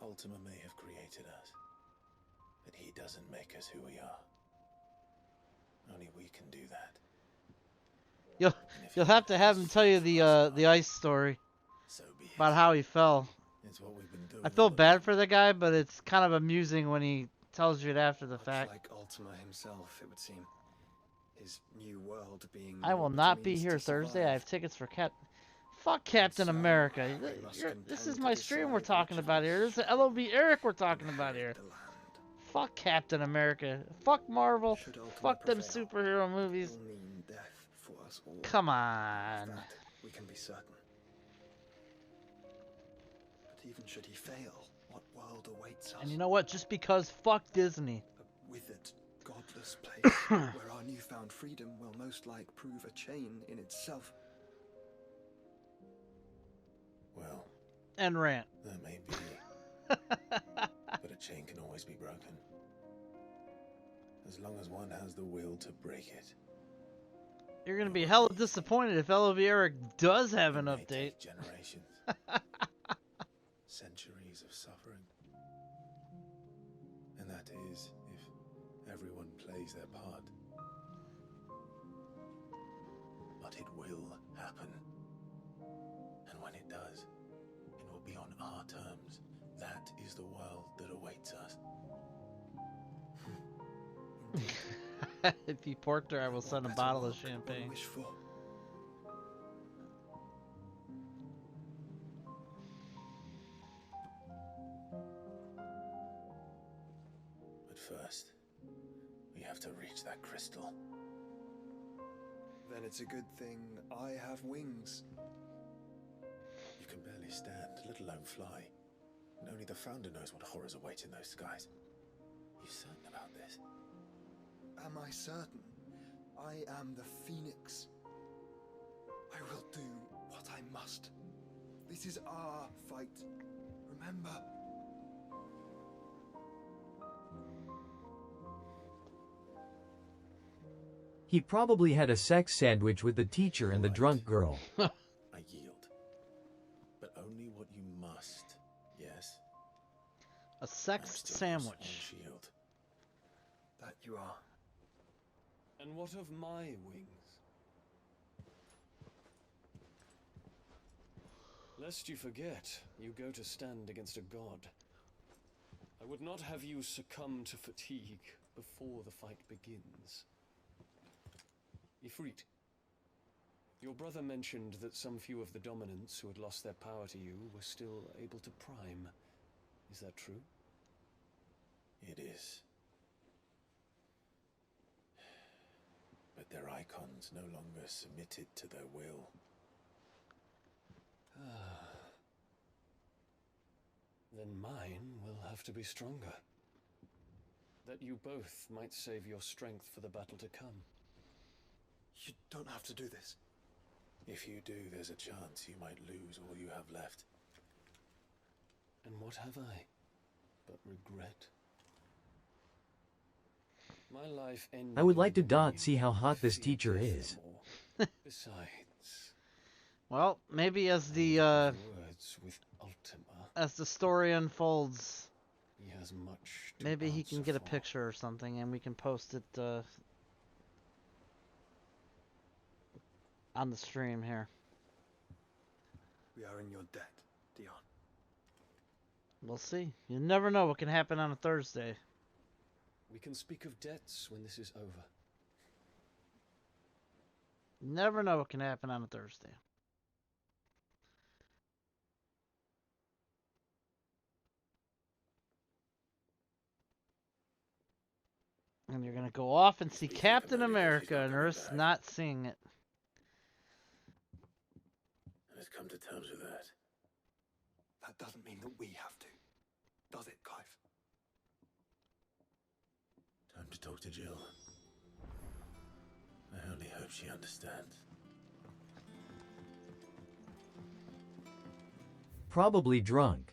Ultima may have created us, but he doesn't make us who we are. Only we can do that. You'll have to have him tell you the ice story about how he fell. It's what we've been doing. I feel bad for the guy, but it's kind of amusing when he tells you it after the fact. Like Ultima himself, it would seem. His new world being. I will not be here Thursday. I have tickets for Fuck Captain America. This is my stream we're talking about here. This is LOB Eric we're talking about here. Fuck Captain America. Fuck Marvel. Fuck them superhero movies. us all. Come on. Of that we can be certain. But even should he fail, what world awaits us? And you know what? Just because fuck Disney. A withered, godless place where our newfound freedom will most like prove a chain in itself. Well, And rant. that may be. But a chain can always be broken. As long as one has the will to break it. You're gonna be hella disappointed if Oliviera does have an It may update. take generations. Centuries of suffering. And that is if everyone plays their part. But it will happen. And when it does, it will be on our terms. That is the world that awaits us. If you porked her, I will send a bottle of champagne. Wish for. But first, we have to reach that crystal. Then it's a good thing I have wings. You can barely stand, let alone fly. And only the Founder knows what horrors await in those skies. You certain about this? Am I certain? I am the Phoenix. I will do what I must. This is our fight. Remember? He probably had a sex sandwich with the teacher and the drunk girl. I yield. But only what you must, yes? A sex sandwich. Shield. That you are. And what of my wings? Lest you forget, you go to stand against a god. I would not have you succumb to fatigue before the fight begins. Ifrit, your brother mentioned that some few of the dominants who had lost their power to you were still able to prime. Is that true? It is. But their icons no longer submitted to their will. Then mine will have to be stronger. That you both might save your strength for the battle to come. You don't have to do this. If you do, there's a chance you might lose all you have left. And what have I but regret? My life ended. I would like to see how hot this teacher is. Besides, Well, maybe as the words with Ultima, story unfolds, he has much to maybe he can answer get a for. picture or something, and we can post it on the stream here. We are in your debt, Dion. We'll see. You never know what can happen on a Thursday. We can speak of debts when this is over. You never know what can happen on a Thursday. And you're gonna go off and see Captain America and risk not seeing it. Let's come to terms with that. That doesn't mean that we have to. Does it, Clive? Time to talk to Jill. I only hope she understands. Probably drunk.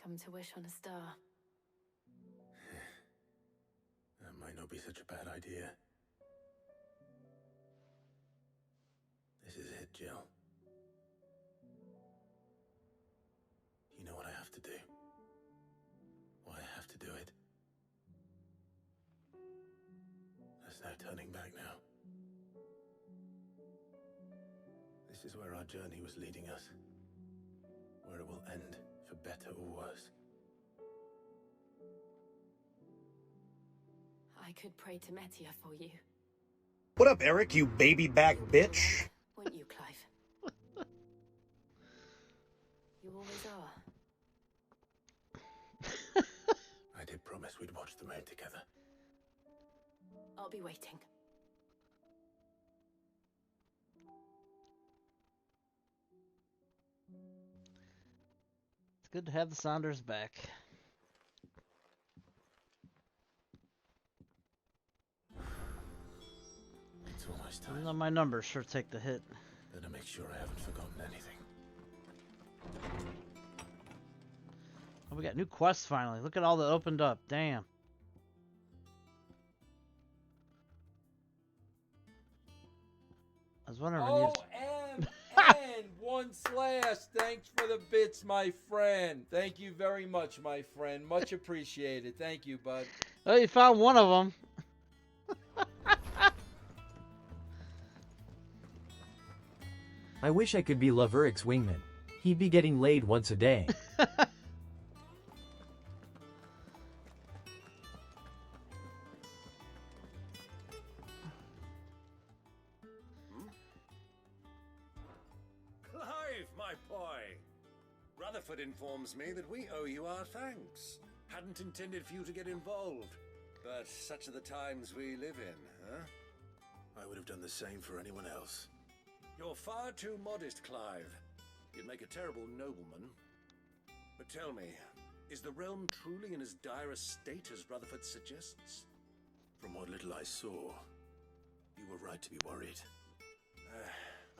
Come to wish on a star. That might not be such a bad idea. This is it, Jill. You know what I have to do. Why I have to do it. There's no turning back now. This is where our journey was leading us. Where it will end, for better or worse. I could pray to Metia for you. What up, Eric, you baby back bitch? Won't you, Clive? You always are. I did promise we'd watch the moon together. I'll be waiting. It's good to have the Saunders back. It's almost time. Even though my numbers sure take the hit. Better make sure I haven't forgotten anything. Oh, we got new quests finally. Look at all that opened up. Damn. I was wondering when you... and 1slash. Thanks for the bits, my friend. Thank you very much, my friend. Much appreciated. Thank you, bud. Oh, you found one of them. I wish I could be Laveric's wingman. He'd be getting laid once a day. Clive, my boy! Rutherford informs me that we owe you our thanks. Hadn't intended for you to get involved, but such are the times we live in, huh? I would have done the same for anyone else. You're far too modest, Clive. You'd make a terrible nobleman. But tell me, is the realm truly in as dire a state as Rutherford suggests? From what little I saw, you were right to be worried.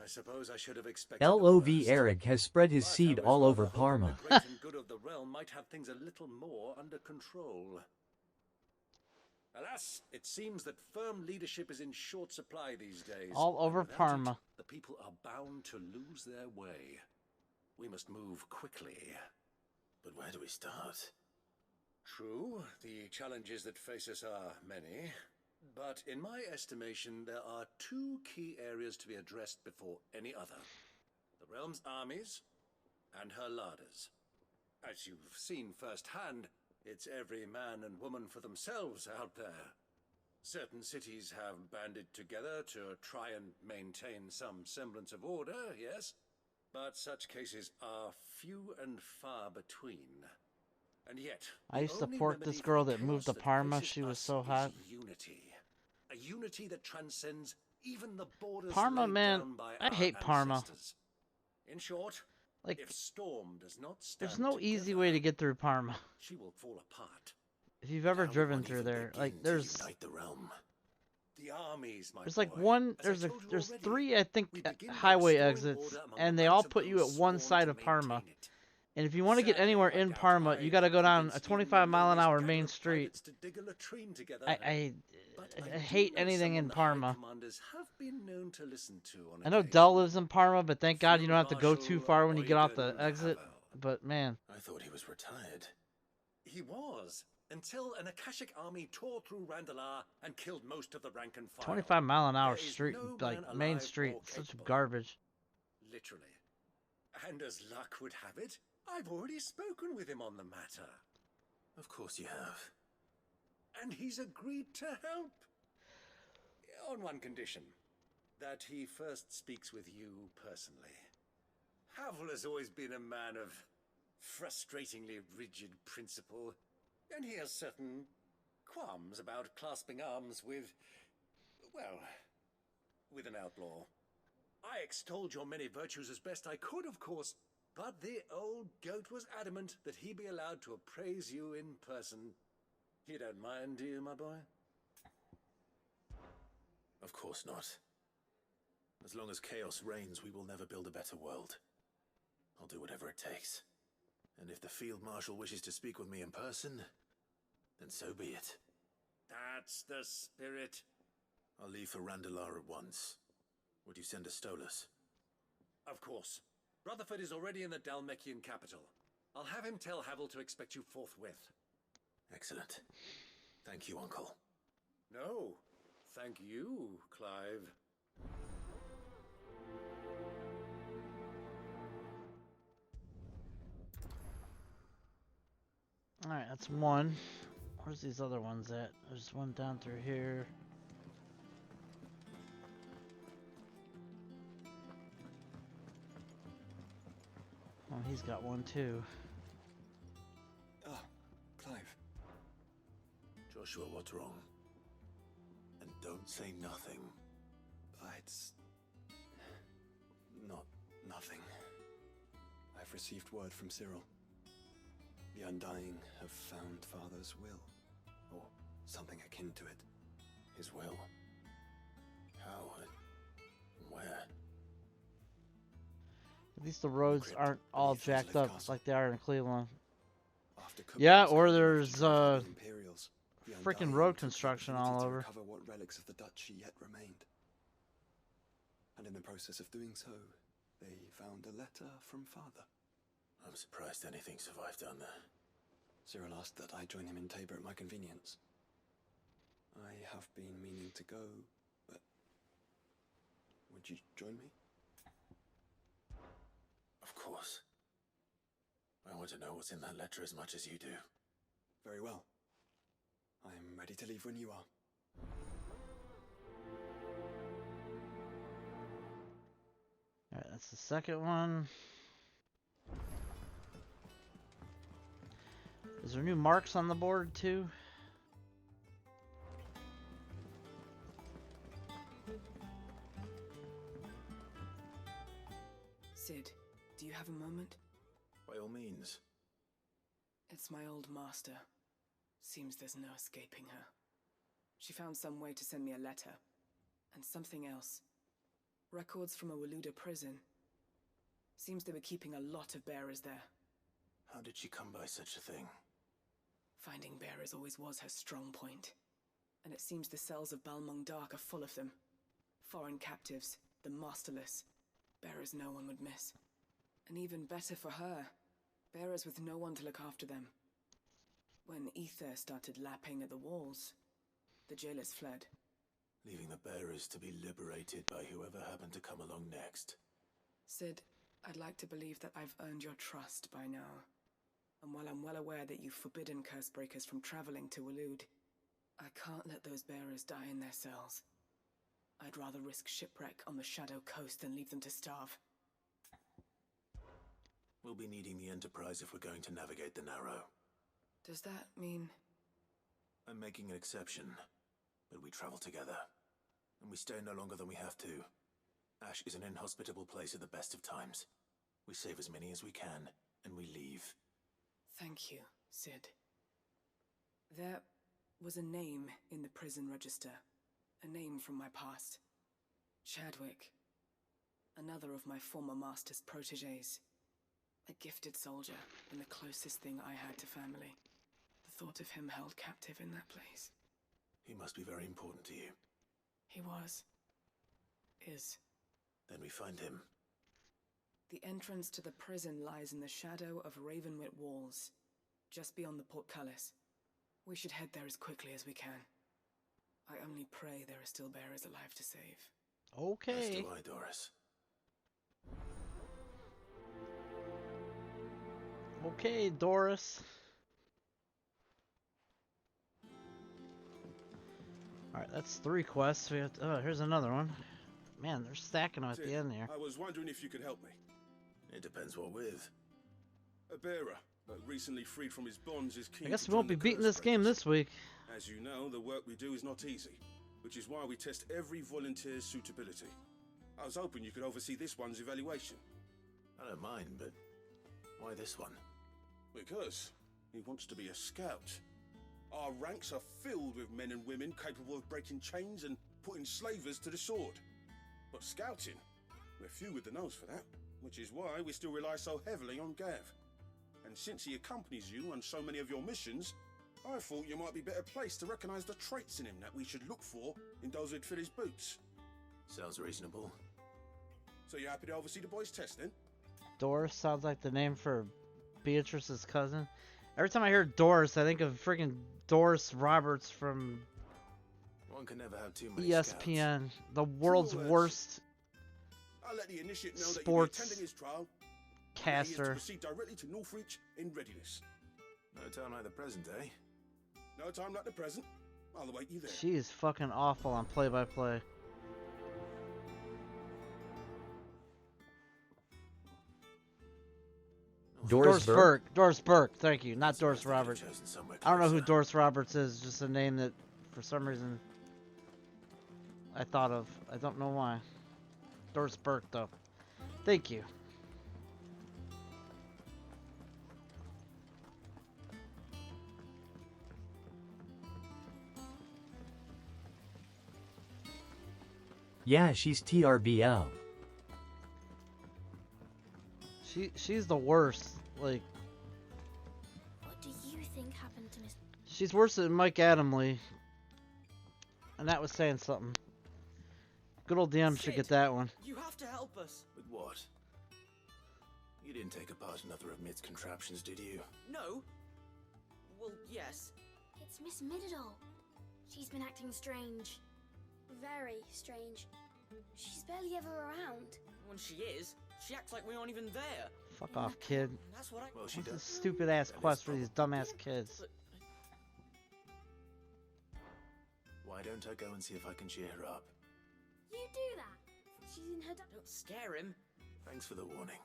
I suppose I should have expected LOV Eric has spread his seed all over Parma. the great and good of the realm might have things a little more under control. Alas, it seems that firm leadership is in short supply these days. All over and without Parma. it, the people are bound to lose their way. We must move quickly. But where do we start? True, the challenges that face us are many. But in my estimation, there are two key areas to be addressed before any other. The realm's armies and her larders. As you've seen firsthand, it's every man and woman for themselves out there. Certain cities have banded together to try and maintain some semblance of order, yes? But such cases are few and far between. And yet, I used to support this girl that moved to Parma. She was so hot. Unity. A unity that transcends even the borders Parma, laid man. down by I our hate Parma. ancestors. In short, Like, if Storm does not stand there's no easy together, way to get through Parma. she will fall apart. If you've ever driven through there, like, there's... The realm. The armies, my There's like boy. one, As I there's told you there's already, 3, I think, begin by highway restoring exits, order among and the they all ranks of put you at those one sworn side to of Parma. maintain it. And if you want to get anywhere in Parma, you got to go down a 25-mile-an-hour main street. To dig a latrine together. I But hate do know anything in someone the High Parma. Commanders have been known to listen to on I know occasion. Dell lives in Parma, but thank God you don't have to go too Field far when you get off the Marshal exit. Havel. But man, I thought he was retired. He was, until an Akashic army tore through Randalar and killed most of the rank and file. 25-mile-an-hour There is street, no like man main alive street, or such capable. garbage. Literally. And as luck would have it, I've already spoken with him on the matter. Of course you have. And he's agreed to help. On one condition. That he first speaks with you personally. Havel has always been a man of frustratingly rigid principle, and he has certain qualms about clasping arms with, well, with an outlaw. I extolled your many virtues as best I could, of course, but the old goat was adamant that he be allowed to appraise you in person. You don't mind, do you, my boy? Of course not. As long as chaos reigns, we will never build a better world. I'll do whatever it takes. And if the Field Marshal wishes to speak with me in person, then so be it. That's the spirit. I'll leave for Randalar at once. Would you send a Stolas? Of course. Rutherford is already in the Dalmekian capital. I'll have him tell Havel to expect you forthwith. Excellent. Thank you, Uncle. No, thank you, Clive. Alright, that's one. Where's these other ones at? There's one down through here. Oh, he's got one too. Ah, Clive. Joshua, what's wrong? And don't say nothing. It's... not nothing. I've received word from Cyril. The Undying have found Father's will, or something akin to it. His will? How? Where? At least the roads aren't all jacked up like they are in Cleveland. Yeah, or there's freaking road construction all over. Recover what relics of the duchy yet remained. And in the process of doing so, they found a letter from Father. I'm surprised anything survived down there. Cyril asked that I join him in Tabor at my convenience. I have been meaning to go, but would you join me? Of course. I want to know what's in that letter as much as you do. Very well. I am ready to leave when you are. Alright, that's the second one. Is there new marks on the board too? Sid, do you have a moment? By all means. It's my old master. Seems there's no escaping her. She found some way to send me a letter. And something else. Records from a Waluda prison. Seems they were keeping a lot of bearers there. How did she come by such a thing? Finding bearers always was her strong point. And it seems the cells of Balmung Dark are full of them. Foreign captives, the masterless. Bearers no one would miss. And even better for her, bearers with no one to look after them. When ether started lapping at the walls, the jailers fled. Leaving the bearers to be liberated by whoever happened to come along next. Sid, I'd like to believe that I've earned your trust by now. And while I'm well aware that you've forbidden Cursebreakers from traveling to Waloed, I can't let those bearers die in their cells. I'd rather risk shipwreck on the Shadow Coast than leave them to starve. We'll be needing the Enterprise if we're going to navigate the Narrow. Does that mean... I'm making an exception, but we travel together. And we stay no longer than we have to. Ash is an inhospitable place at the best of times. We save as many as we can, and we leave. Thank you, Sid. There was a name in the prison register. A name from my past. Chadwick. Another of my former master's protégés. A gifted soldier, and the closest thing I had to family. The thought of him held captive in that place. He must be very important to you. He was. Is. Then we find him. The entrance to the prison lies in the shadow of Ravenwit Walls, just beyond the portcullis. We should head there as quickly as we can. I only pray there are still bearers alive to save. Okay. As do I, Doris. Okay, Doris. Alright, that's 3 quests. We have to, oh, here's another one. Man, they're stacking them at the end here. I was wondering if you could help me. It depends what with. A bearer, but recently freed from his bonds, is keen I guess to we won't join be the beating this game this week. As you know, the work we do is not easy, which is why we test every volunteer's suitability. I was hoping you could oversee this one's evaluation. I don't mind, but why this one? Because he wants to be a scout. Our ranks are filled with men and women capable of breaking chains and putting slavers to the sword. But scouting, we're few with the nose for that, which is why we still rely so heavily on Gav. And And since he accompanies you on so many of your missions, I thought you might be better placed to recognize the traits in him that we should look for in those who'd fill his boots. Sounds reasonable. So you happy to oversee the boys' test, then? Doris sounds like the name for Beatrice's cousin. Every time I hear Doris, I think of freaking Doris Roberts from One can never have too many ESPN, the world's worst I'll let the initiate know that you'll be sports attending his trial. caster. He is to proceed directly to Northreach in readiness. No time like the present, eh? No time like the present. I'll await you there. She is fucking awful on play-by-play. Doris Burke. Doris Burke, thank you. Not Doris Roberts. I don't know who Doris Roberts is, just a name that for some reason I thought of. I don't know why. Doris Burke though. Thank you. Yeah, she's TRBL. She's the worst. Like, What do you think happened to Miss... she's worse than Mike Adamley. And that was saying something. Good old DM should get that one. You have to help us. With what? You didn't take apart another of Mid's contraptions, did you? No. Well, yes. It's Miss Middle. She's been acting strange. Very strange. She's barely ever around. When she is, she acts like we aren't even there. Fuck off, kid. That's what I... Well, she What's does. this stupid ass quest for these dumbass kids? Why don't I go and see if I can cheer her up? You do that. She's in her... Don't scare him. Thanks for the warning.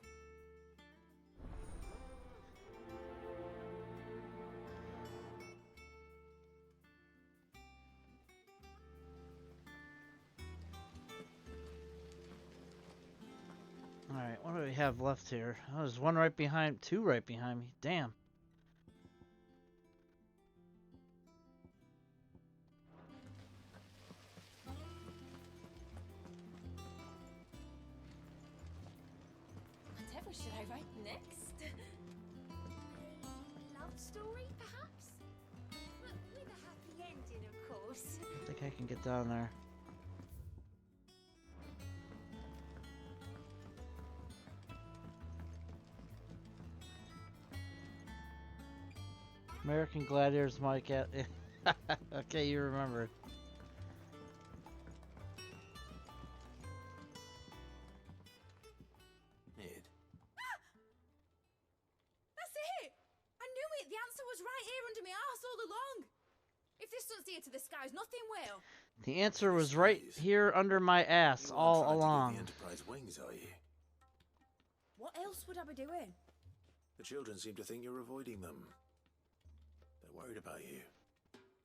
Alright, what do we have left here? Oh, there's one right behind, two right behind me. Damn. Whatever should I write next? A love story, perhaps? But with a happy ending, of course. I think I can get down there. American Gladiators, Mike at. Okay, you remembered. Mid. That's it! I knew it! The answer was right here under my arse all along! If this doesn't steer to the skies, nothing will. The answer was right here under my ass all along. The Enterprise wings, are you? What else would I be doing? The children seem to think you're avoiding them. They're worried about you.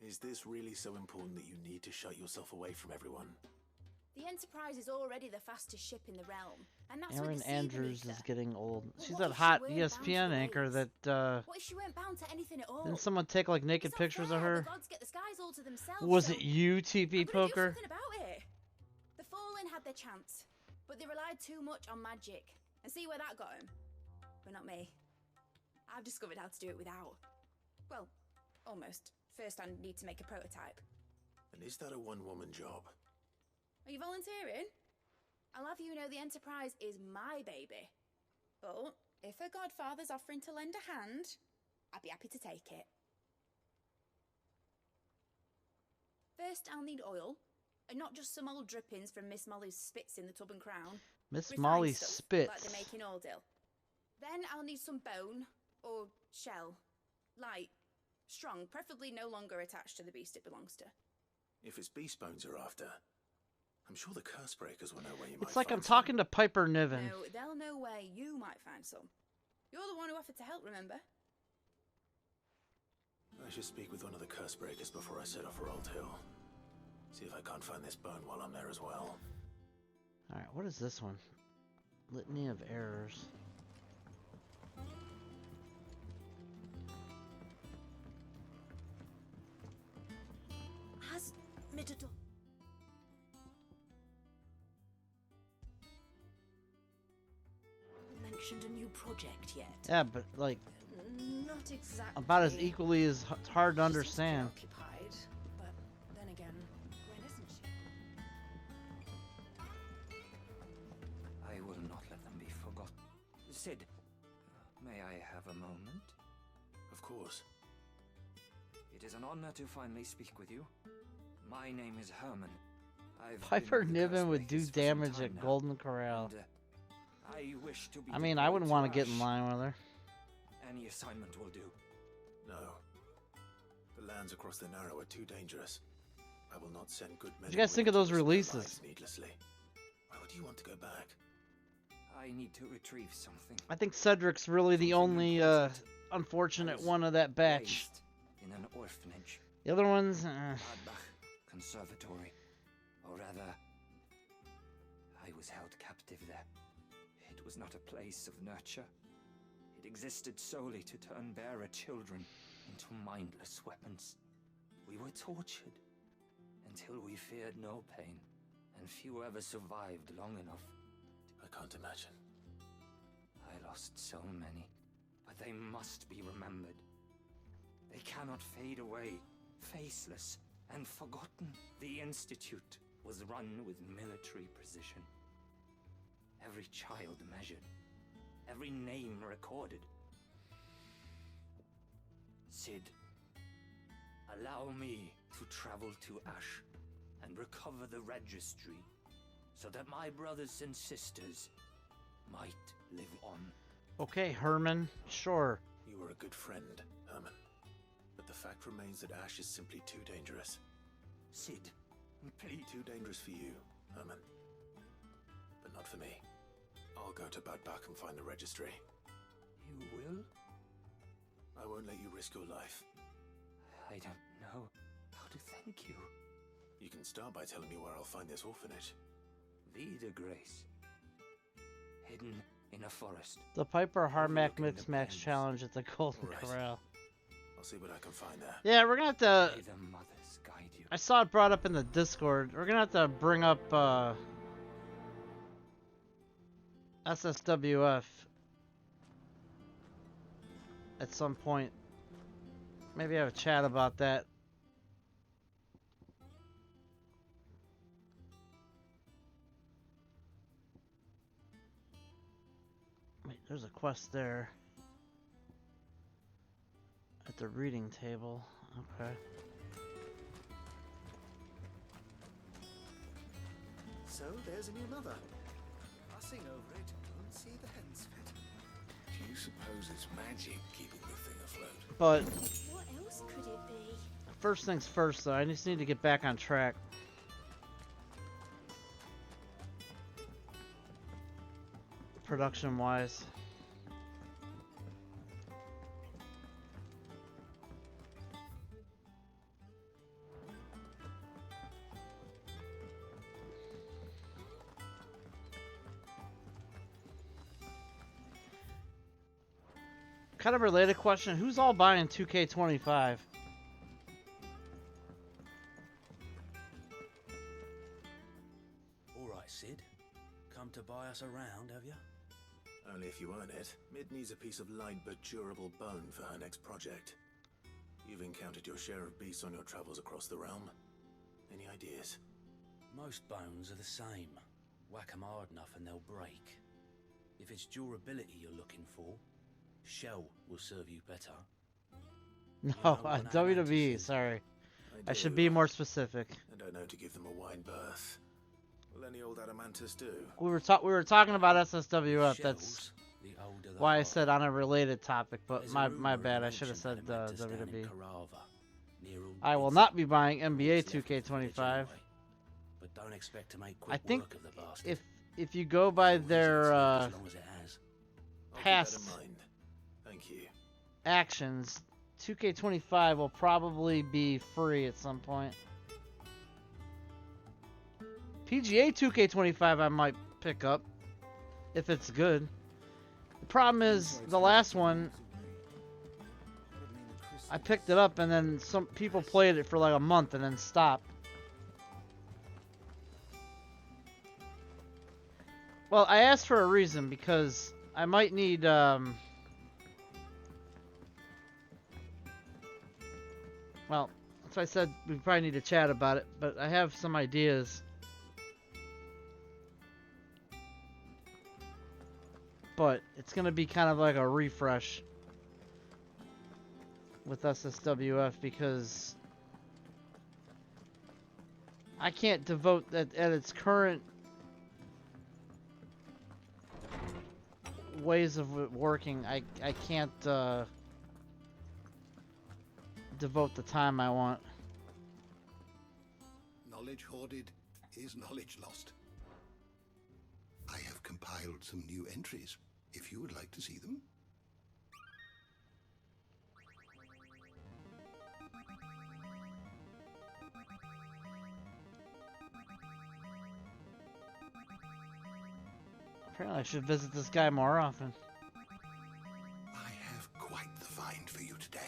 Is this really so important that you need to shut yourself away from everyone? The Enterprise is already the fastest ship in the realm, and that's Erin with the sea Andrews beneath is her. getting old. But She's what that if she hot weren't bound to ESPN the anchor waves? that, What if she weren't bound to anything at all? didn't someone take like naked pictures of her? The gods get the skies all to themselves. Was so it you, TP I'm gonna do Poker? something about it. The Fallen had their chance, but they relied too much on magic. And see where that got them? But not me. I've discovered how to do it without. Well, almost. First I need to make a prototype. And is that a one-woman job? Are you volunteering? I'll have you know the Enterprise is my baby. But if her godfather's offering to lend a hand, I'd be happy to take it. First, I'll need oil, and not just some old drippings from Miss Molly's spits in the Tub and Crown. Miss Refined Molly's stuff, spits. like they make in Ordil. Then I'll need some bone, or shell. Light, strong, preferably no longer attached to the beast it belongs to. If it's beast bones you're after, I'm sure the curse breakers will know where you might It's like I'm find talking to Piper Niven. No, they'll know where you might find some. You're the one who offered to help, remember? I should speak with one of the curse breakers before I set off for Old Hill. See if I can't find this bone while I'm there as well. Alright, what is this one? Litany of Errors. Has Middle mentioned a new project yet? Yeah, but like, Not exactly. about as equally as hard to understand. Occupied, but then again, Gwen isn't she? I will not let them be forgotten. Sid, may I have a moment? Of course. It is an honor to finally speak with you. My name is Herman. Piper Niven would do damage at Golden Corral. I wish to be I mean, I wouldn't want to get in line with her. Any assignment will do. No. The lands across the Narrow are too dangerous. I will not send good men. What do you guys think of those releases? Needlessly. Why would you want to go back? I need to retrieve something. I think Cedric's really the only unfortunate one of that batch. In an orphanage. The other ones, Conservatory. Or rather, I was held captive there. It was not a place of nurture. It existed solely to turn bearer children into mindless weapons. We were tortured until we feared no pain, and few ever survived long enough. I can't imagine. I lost so many, but they must be remembered. They cannot fade away, faceless and forgotten. The Institute was run with military precision. Every child measured, every name recorded. Sid, allow me to travel to Ash and recover the registry so that my brothers and sisters might live on. Okay, Herman, sure. You were a good friend, Herman. But the fact remains that Ash is simply too dangerous. Sid, please. Too dangerous for you, Herman. But not for me. I'll go to Bad Bach and find the registry. You will? I won't let you risk your life. I don't know how to thank you. You can start by telling me where I'll find this orphanage. Vida Grace. Hidden in a forest. The Piper Harmac Mix Max Challenge at the Golden Corral. I'll see what I can find there. Yeah, we're gonna have to. May the mothers guide you. I saw it brought up in the Discord. We're gonna have to bring up SSWF at some point. Maybe have a chat about that. Wait, there's a quest there. At the reading table. Okay. So there's a new mother. Passing over it, go and see the hens fed. Do you suppose it's magic keeping the thing afloat? But What else could it be? first things first, though, I just need to get back on track. Production-wise. Kind of related question, who's all buying 2K25? Alright, Sid. Come to buy us around, have you? Only if you earn it. Mid needs a piece of light but durable bone for her next project. You've encountered your share of beasts on your travels across the realm. Any ideas? Most bones are the same. Whack 'em hard enough and they'll break. If it's durability you're looking for, shell will serve you better. No, WWE, sorry. I should be more specific. I don't know to give them a wide berth. Will any old adamantus do? We were talking about SSWF. That's why I said on a related topic, but my bad. I should have said WWE. I will not be buying NBA 2K25. But don't expect to make quick I think work of the bastard. if you go by their as long as it has. past Thank you. actions, 2K25 will probably be free at some point. PGA 2K25 I might pick up if it's good. The problem is the last one I picked it up and then some people played it for like a month and then stopped. Well, I asked for a reason because I might need Well, that's why I said we probably need to chat about it, but I have some ideas. But it's going to be kind of like a refresh with SSWF because I can't devote that at its current ways of it working. I can't devote the time I want. Knowledge hoarded is knowledge lost. I have compiled some new entries, if you would like to see them. Apparently I should visit this guy more often. I have quite the find for you today.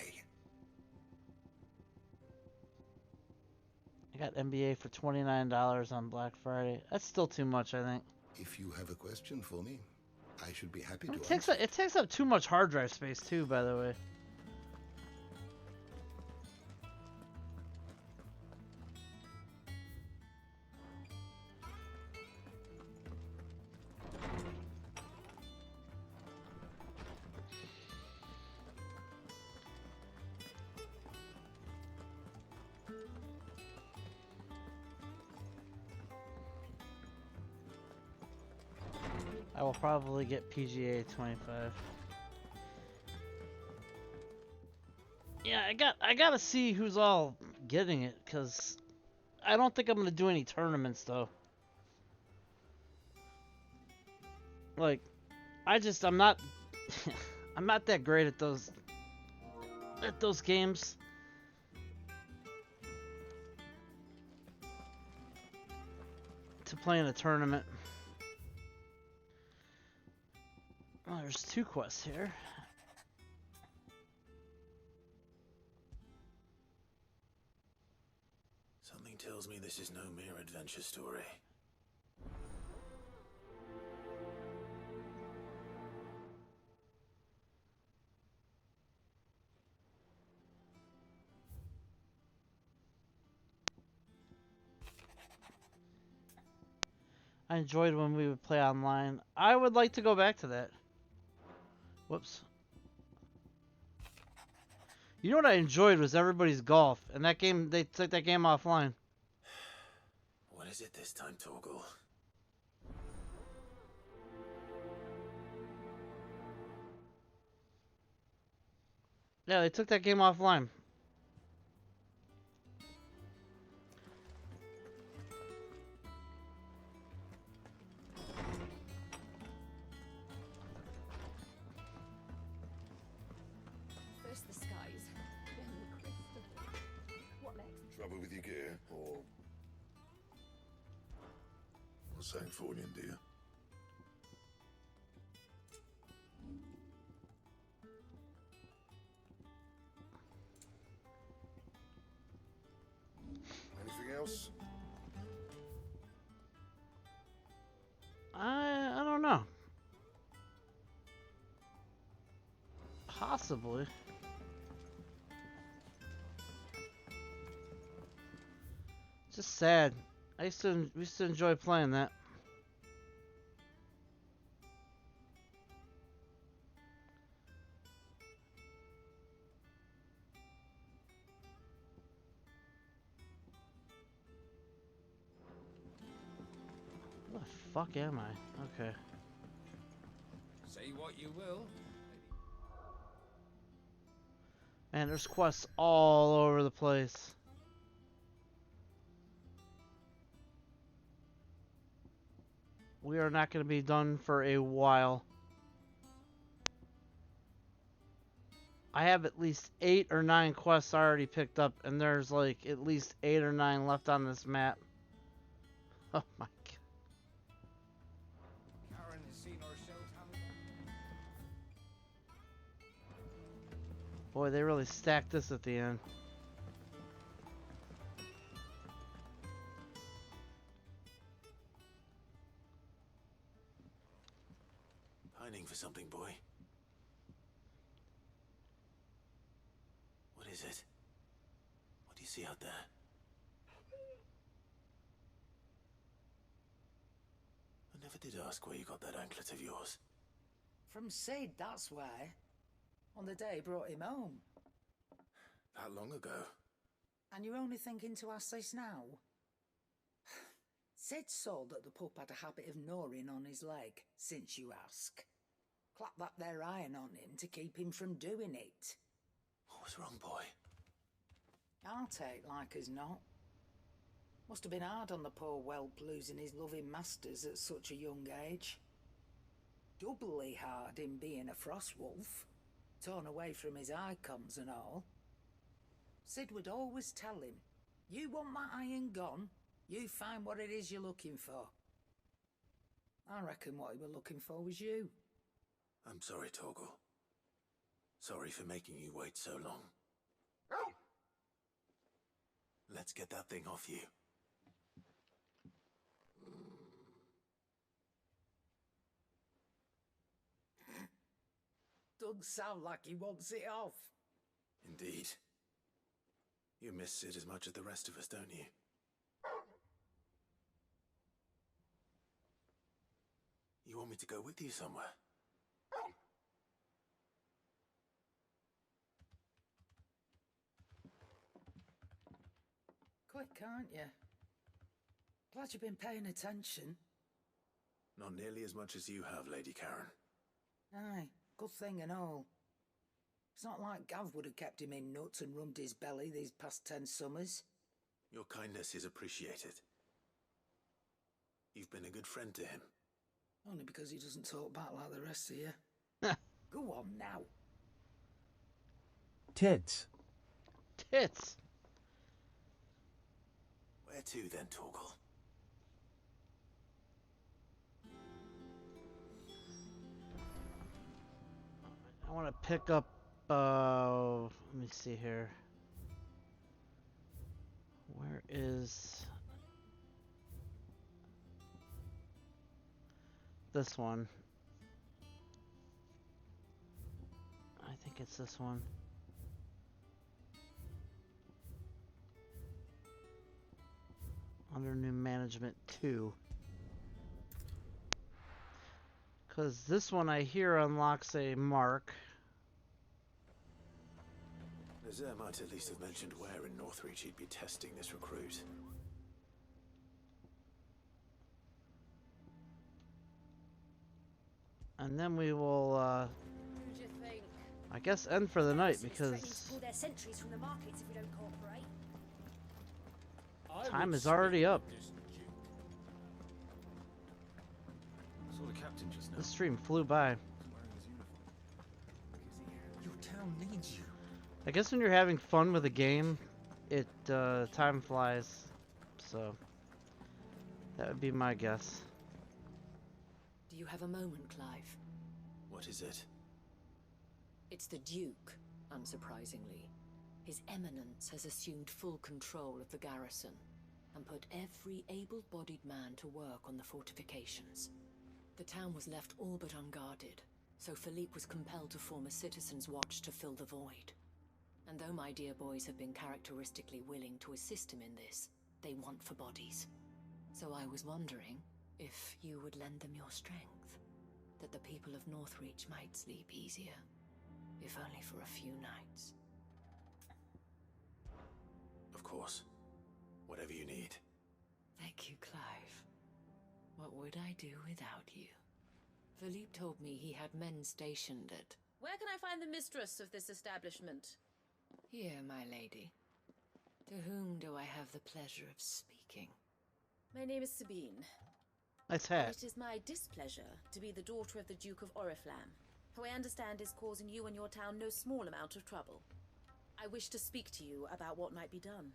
I got NBA for $29 on Black Friday. That's still too much, I think. If you have a question for me, I should be happy to It takes up too much hard drive space too, by the way. I will probably get PGA 25. Yeah, I gotta see who's all getting it, cause I don't think I'm gonna do any tournaments though. Like, I'm not I'm not that great at those games. To play in a tournament. Oh, there's 2 quests here. Something tells me this is no mere adventure story. I enjoyed when we would play online. I would like to go back to that. Whoops. You know what I enjoyed was everybody's golf. And that game, they took that game offline. What is it this time, Torgal? Yeah, they took that game offline. First the skies, then the crystal. What next? Trouble with your gear, or something falling, dear? Anything else? I don't know. Possibly. Just sad. We used to enjoy playing that. Where the fuck am I? Okay. Say what you will. Man, there's quests all over the place. We are not going to be done for a while. I have at least 8 or 9 quests already picked up, and there's like at least 8 or 9 left on this map. Oh my god. Karen has seen ourselves having. Boy, they really stacked this at the end. Pining for something, boy. What is it? out there. I never did ask where you got that anklet of yours. From Sid, that's where. On the day he brought him home. That long ago? And you're only thinking to ask this now? Sid saw that the pup had a habit of gnawing on his leg, since you ask. Clap that there iron on him to keep him from doing it. What was wrong, boy? I'll take like as not. Must have been hard on the poor whelp losing his loving masters at such a young age. Doubly hard in being a frost wolf, torn away from his icons and all. Sid would always tell him, you want my iron gone, you find what it is you're looking for. I reckon what he were looking for was you. I'm sorry, Torgal. Sorry for making you wait so long. Let's get that thing off you. Doesn't sound like he wants it off. Indeed. You miss Sid as much as the rest of us, don't you? You want me to go with you somewhere? Quick, aren't you? Glad you've been paying attention. Not nearly as much as you have, Lady Karen. Aye, good thing and all. It's not like Gav would have kept him in nuts and rubbed his belly these past 10 summers. Your kindness is appreciated. You've been a good friend to him. Only because he doesn't talk back like the rest of you. Go on now. Tits. Tits. Where to then, Torgal? I want to pick up, let me see here. Where is this one? I think it's this one. Under new management 2. Because this one I hear unlocks a mark. Nazaire might at least have mentioned where in Northreach he'd be testing this recruit. And then we will, Who do you think? I guess, end for the night Threatening to because pull their sentries from the markets if we don't cooperate. time is already up. Saw the captain just now. This stream flew by. Your town needs you. I guess when you're having fun with a game, it time flies. So that would be my guess. Do you have a moment, Clive? What is it? It's the Duke, unsurprisingly. His Eminence has assumed full control of the garrison and put every able-bodied man to work on the fortifications. The town was left all but unguarded, so Philippe was compelled to form a citizens' watch to fill the void. And though my dear boys have been characteristically willing to assist him in this, they want for bodies. So I was wondering if you would lend them your strength, that the people of Northreach might sleep easier, if only for a few nights. Of course. Whatever you need. Thank you, Clive. What would I do without you? Philippe told me he had men stationed at... Where can I find the mistress of this establishment? Here, my lady. To whom do I have the pleasure of speaking? My name is Sabine. Nice And hat. it is my displeasure to be the daughter of the Duke of Oriflamme, who I understand is causing you and your town no small amount of trouble. I wish to speak to you about what might be done.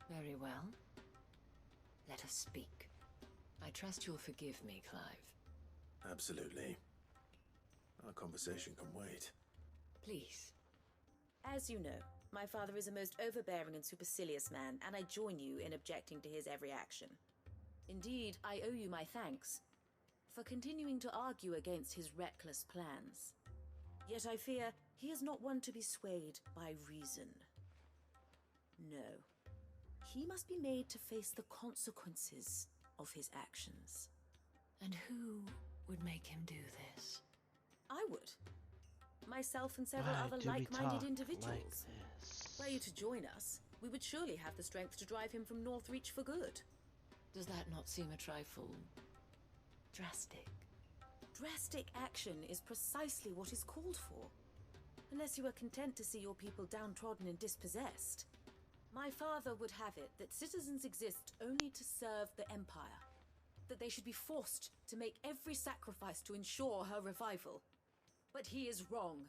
Very well. Let us speak. I trust you'll forgive me, Clive. Absolutely. Our conversation can wait. Please. As you know, my father is a most overbearing and supercilious man, and I join you in objecting to his every action. Indeed, I owe you my thanks for continuing to argue against his reckless plans. Yet I fear he is not one to be swayed by reason. No, he must be made to face the consequences of his actions. And who would make him do this? I would. Myself and several Why other do we like-minded talk individuals. like this? Were you to join us, we would surely have the strength to drive him from Northreach for good. Does that not seem a trifle drastic? Drastic action is precisely what is called for. Unless you are content to see your people downtrodden and dispossessed. My father would have it that citizens exist only to serve the Empire. That they should be forced to make every sacrifice to ensure her revival. But he is wrong.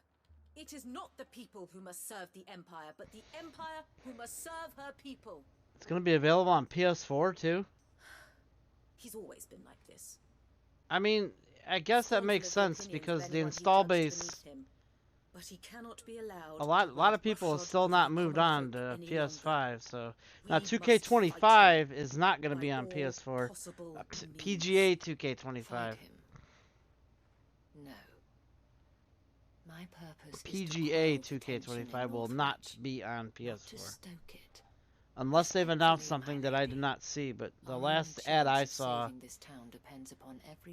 It is not the people who must serve the Empire, but the Empire who must serve her people. It's going to be available on PS4 too? He's always been like this. I mean, I guess that makes sense because the install base, but he cannot be allowed. a lot of people have still not moved on to PS5. So now 2K25 is not going to be on PS4. PGA 2K25. No. My purpose PGA 2K25 will not be on PS4. To stoke it. Unless they've announced something that I did not see, but the last ad I saw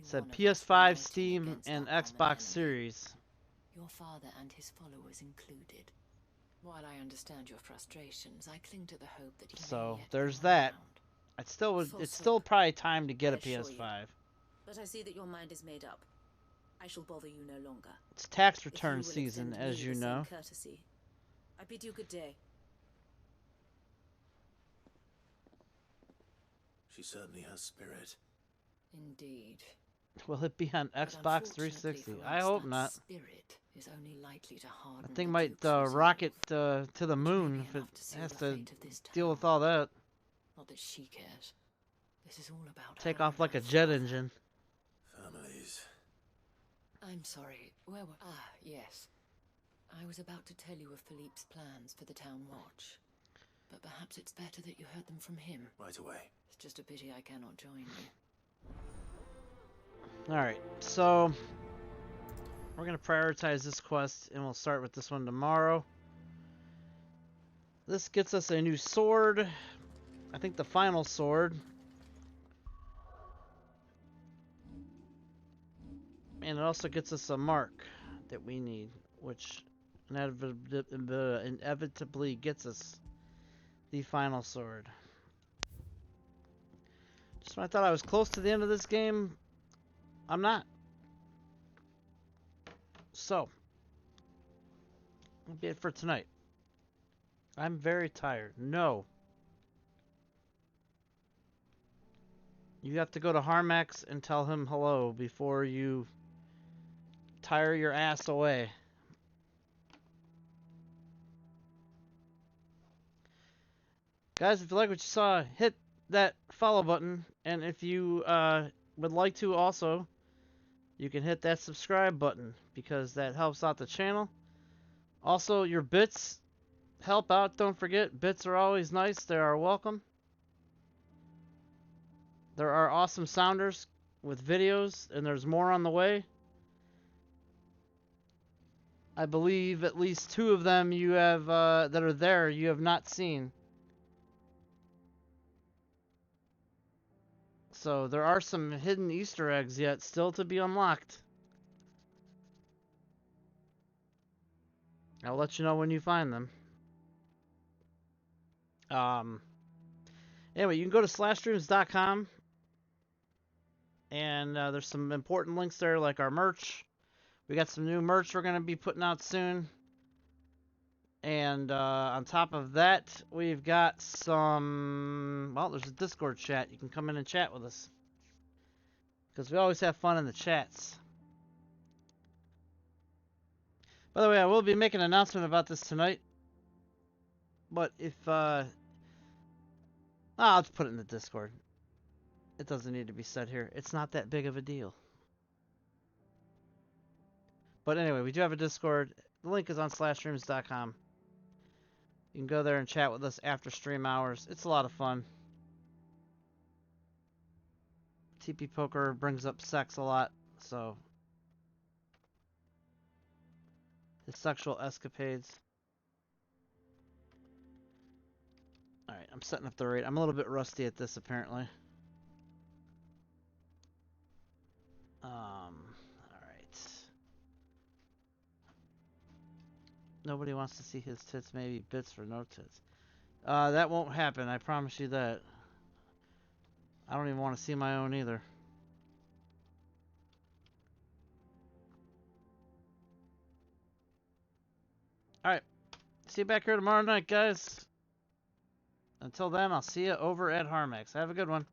said PS5, Steam, and Xbox Series. Your father and his followers included. While I understand your frustrations, I cling to the hope that he So there's that. It's still probably time to get a PS5. But I see that your mind is made up. I shall bother you no longer. It's tax return season, as you know. Courtesy. I bid you good day. She certainly has spirit. Indeed. Will it be on Xbox 360? I hope not. Spirit is only likely to harden. I think might rocket to the moon if it has to deal with all that. Not that she cares. This is all about take off like a jet engine. Families. I'm sorry. Where were? Ah, yes. I was about to tell you of Philippe's plans for the town watch, but perhaps it's better that you heard them from him. Right away. It's just a pity I cannot join you. Alright, so we're going to prioritize this quest, and we'll start with this one tomorrow. This gets us a new sword. I think the final sword. And it also gets us a mark that we need, which inevitably gets us the final sword. Just when I thought I was close to the end of this game, I'm not. So, that'll be it for tonight. I'm very tired. No. You have to go to Harmax and tell him hello before you tire your ass away. Guys, if you like what you saw, hit that follow button. And if you would like to also, you can hit that subscribe button because that helps out the channel. Also, your bits help out. Don't forget, bits are always nice. They are welcome. There are awesome sounders with videos, and there's more on the way. I believe at least 2 of them you have that are there you have not seen. So there are some hidden Easter eggs yet still to be unlocked. I'll let you know when you find them. Anyway, you can go to SlashStreams.com, and there's some important links there, like our merch. We got some new merch we're going to be putting out soon. And on top of that, we've got some... Well, there's a Discord chat. You can come in and chat with us. Because we always have fun in the chats. By the way, I will be making an announcement about this tonight. But if... I'll just put it in the Discord. It doesn't need to be said here. It's not that big of a deal. But anyway, we do have a Discord. The link is on SlashStreams.com. You can go there and chat with us after stream hours. It's a lot of fun. TP Poker brings up sex a lot, so... His sexual escapades. Alright, I'm setting up the rate. I'm a little bit rusty at this, apparently. Alright. Nobody wants to see his tits, maybe bits for no tits. That won't happen, I promise you that. I don't even want to see my own either. Alright. See you back here tomorrow night, guys. Until then, I'll see you over at Harmex. Have a good one.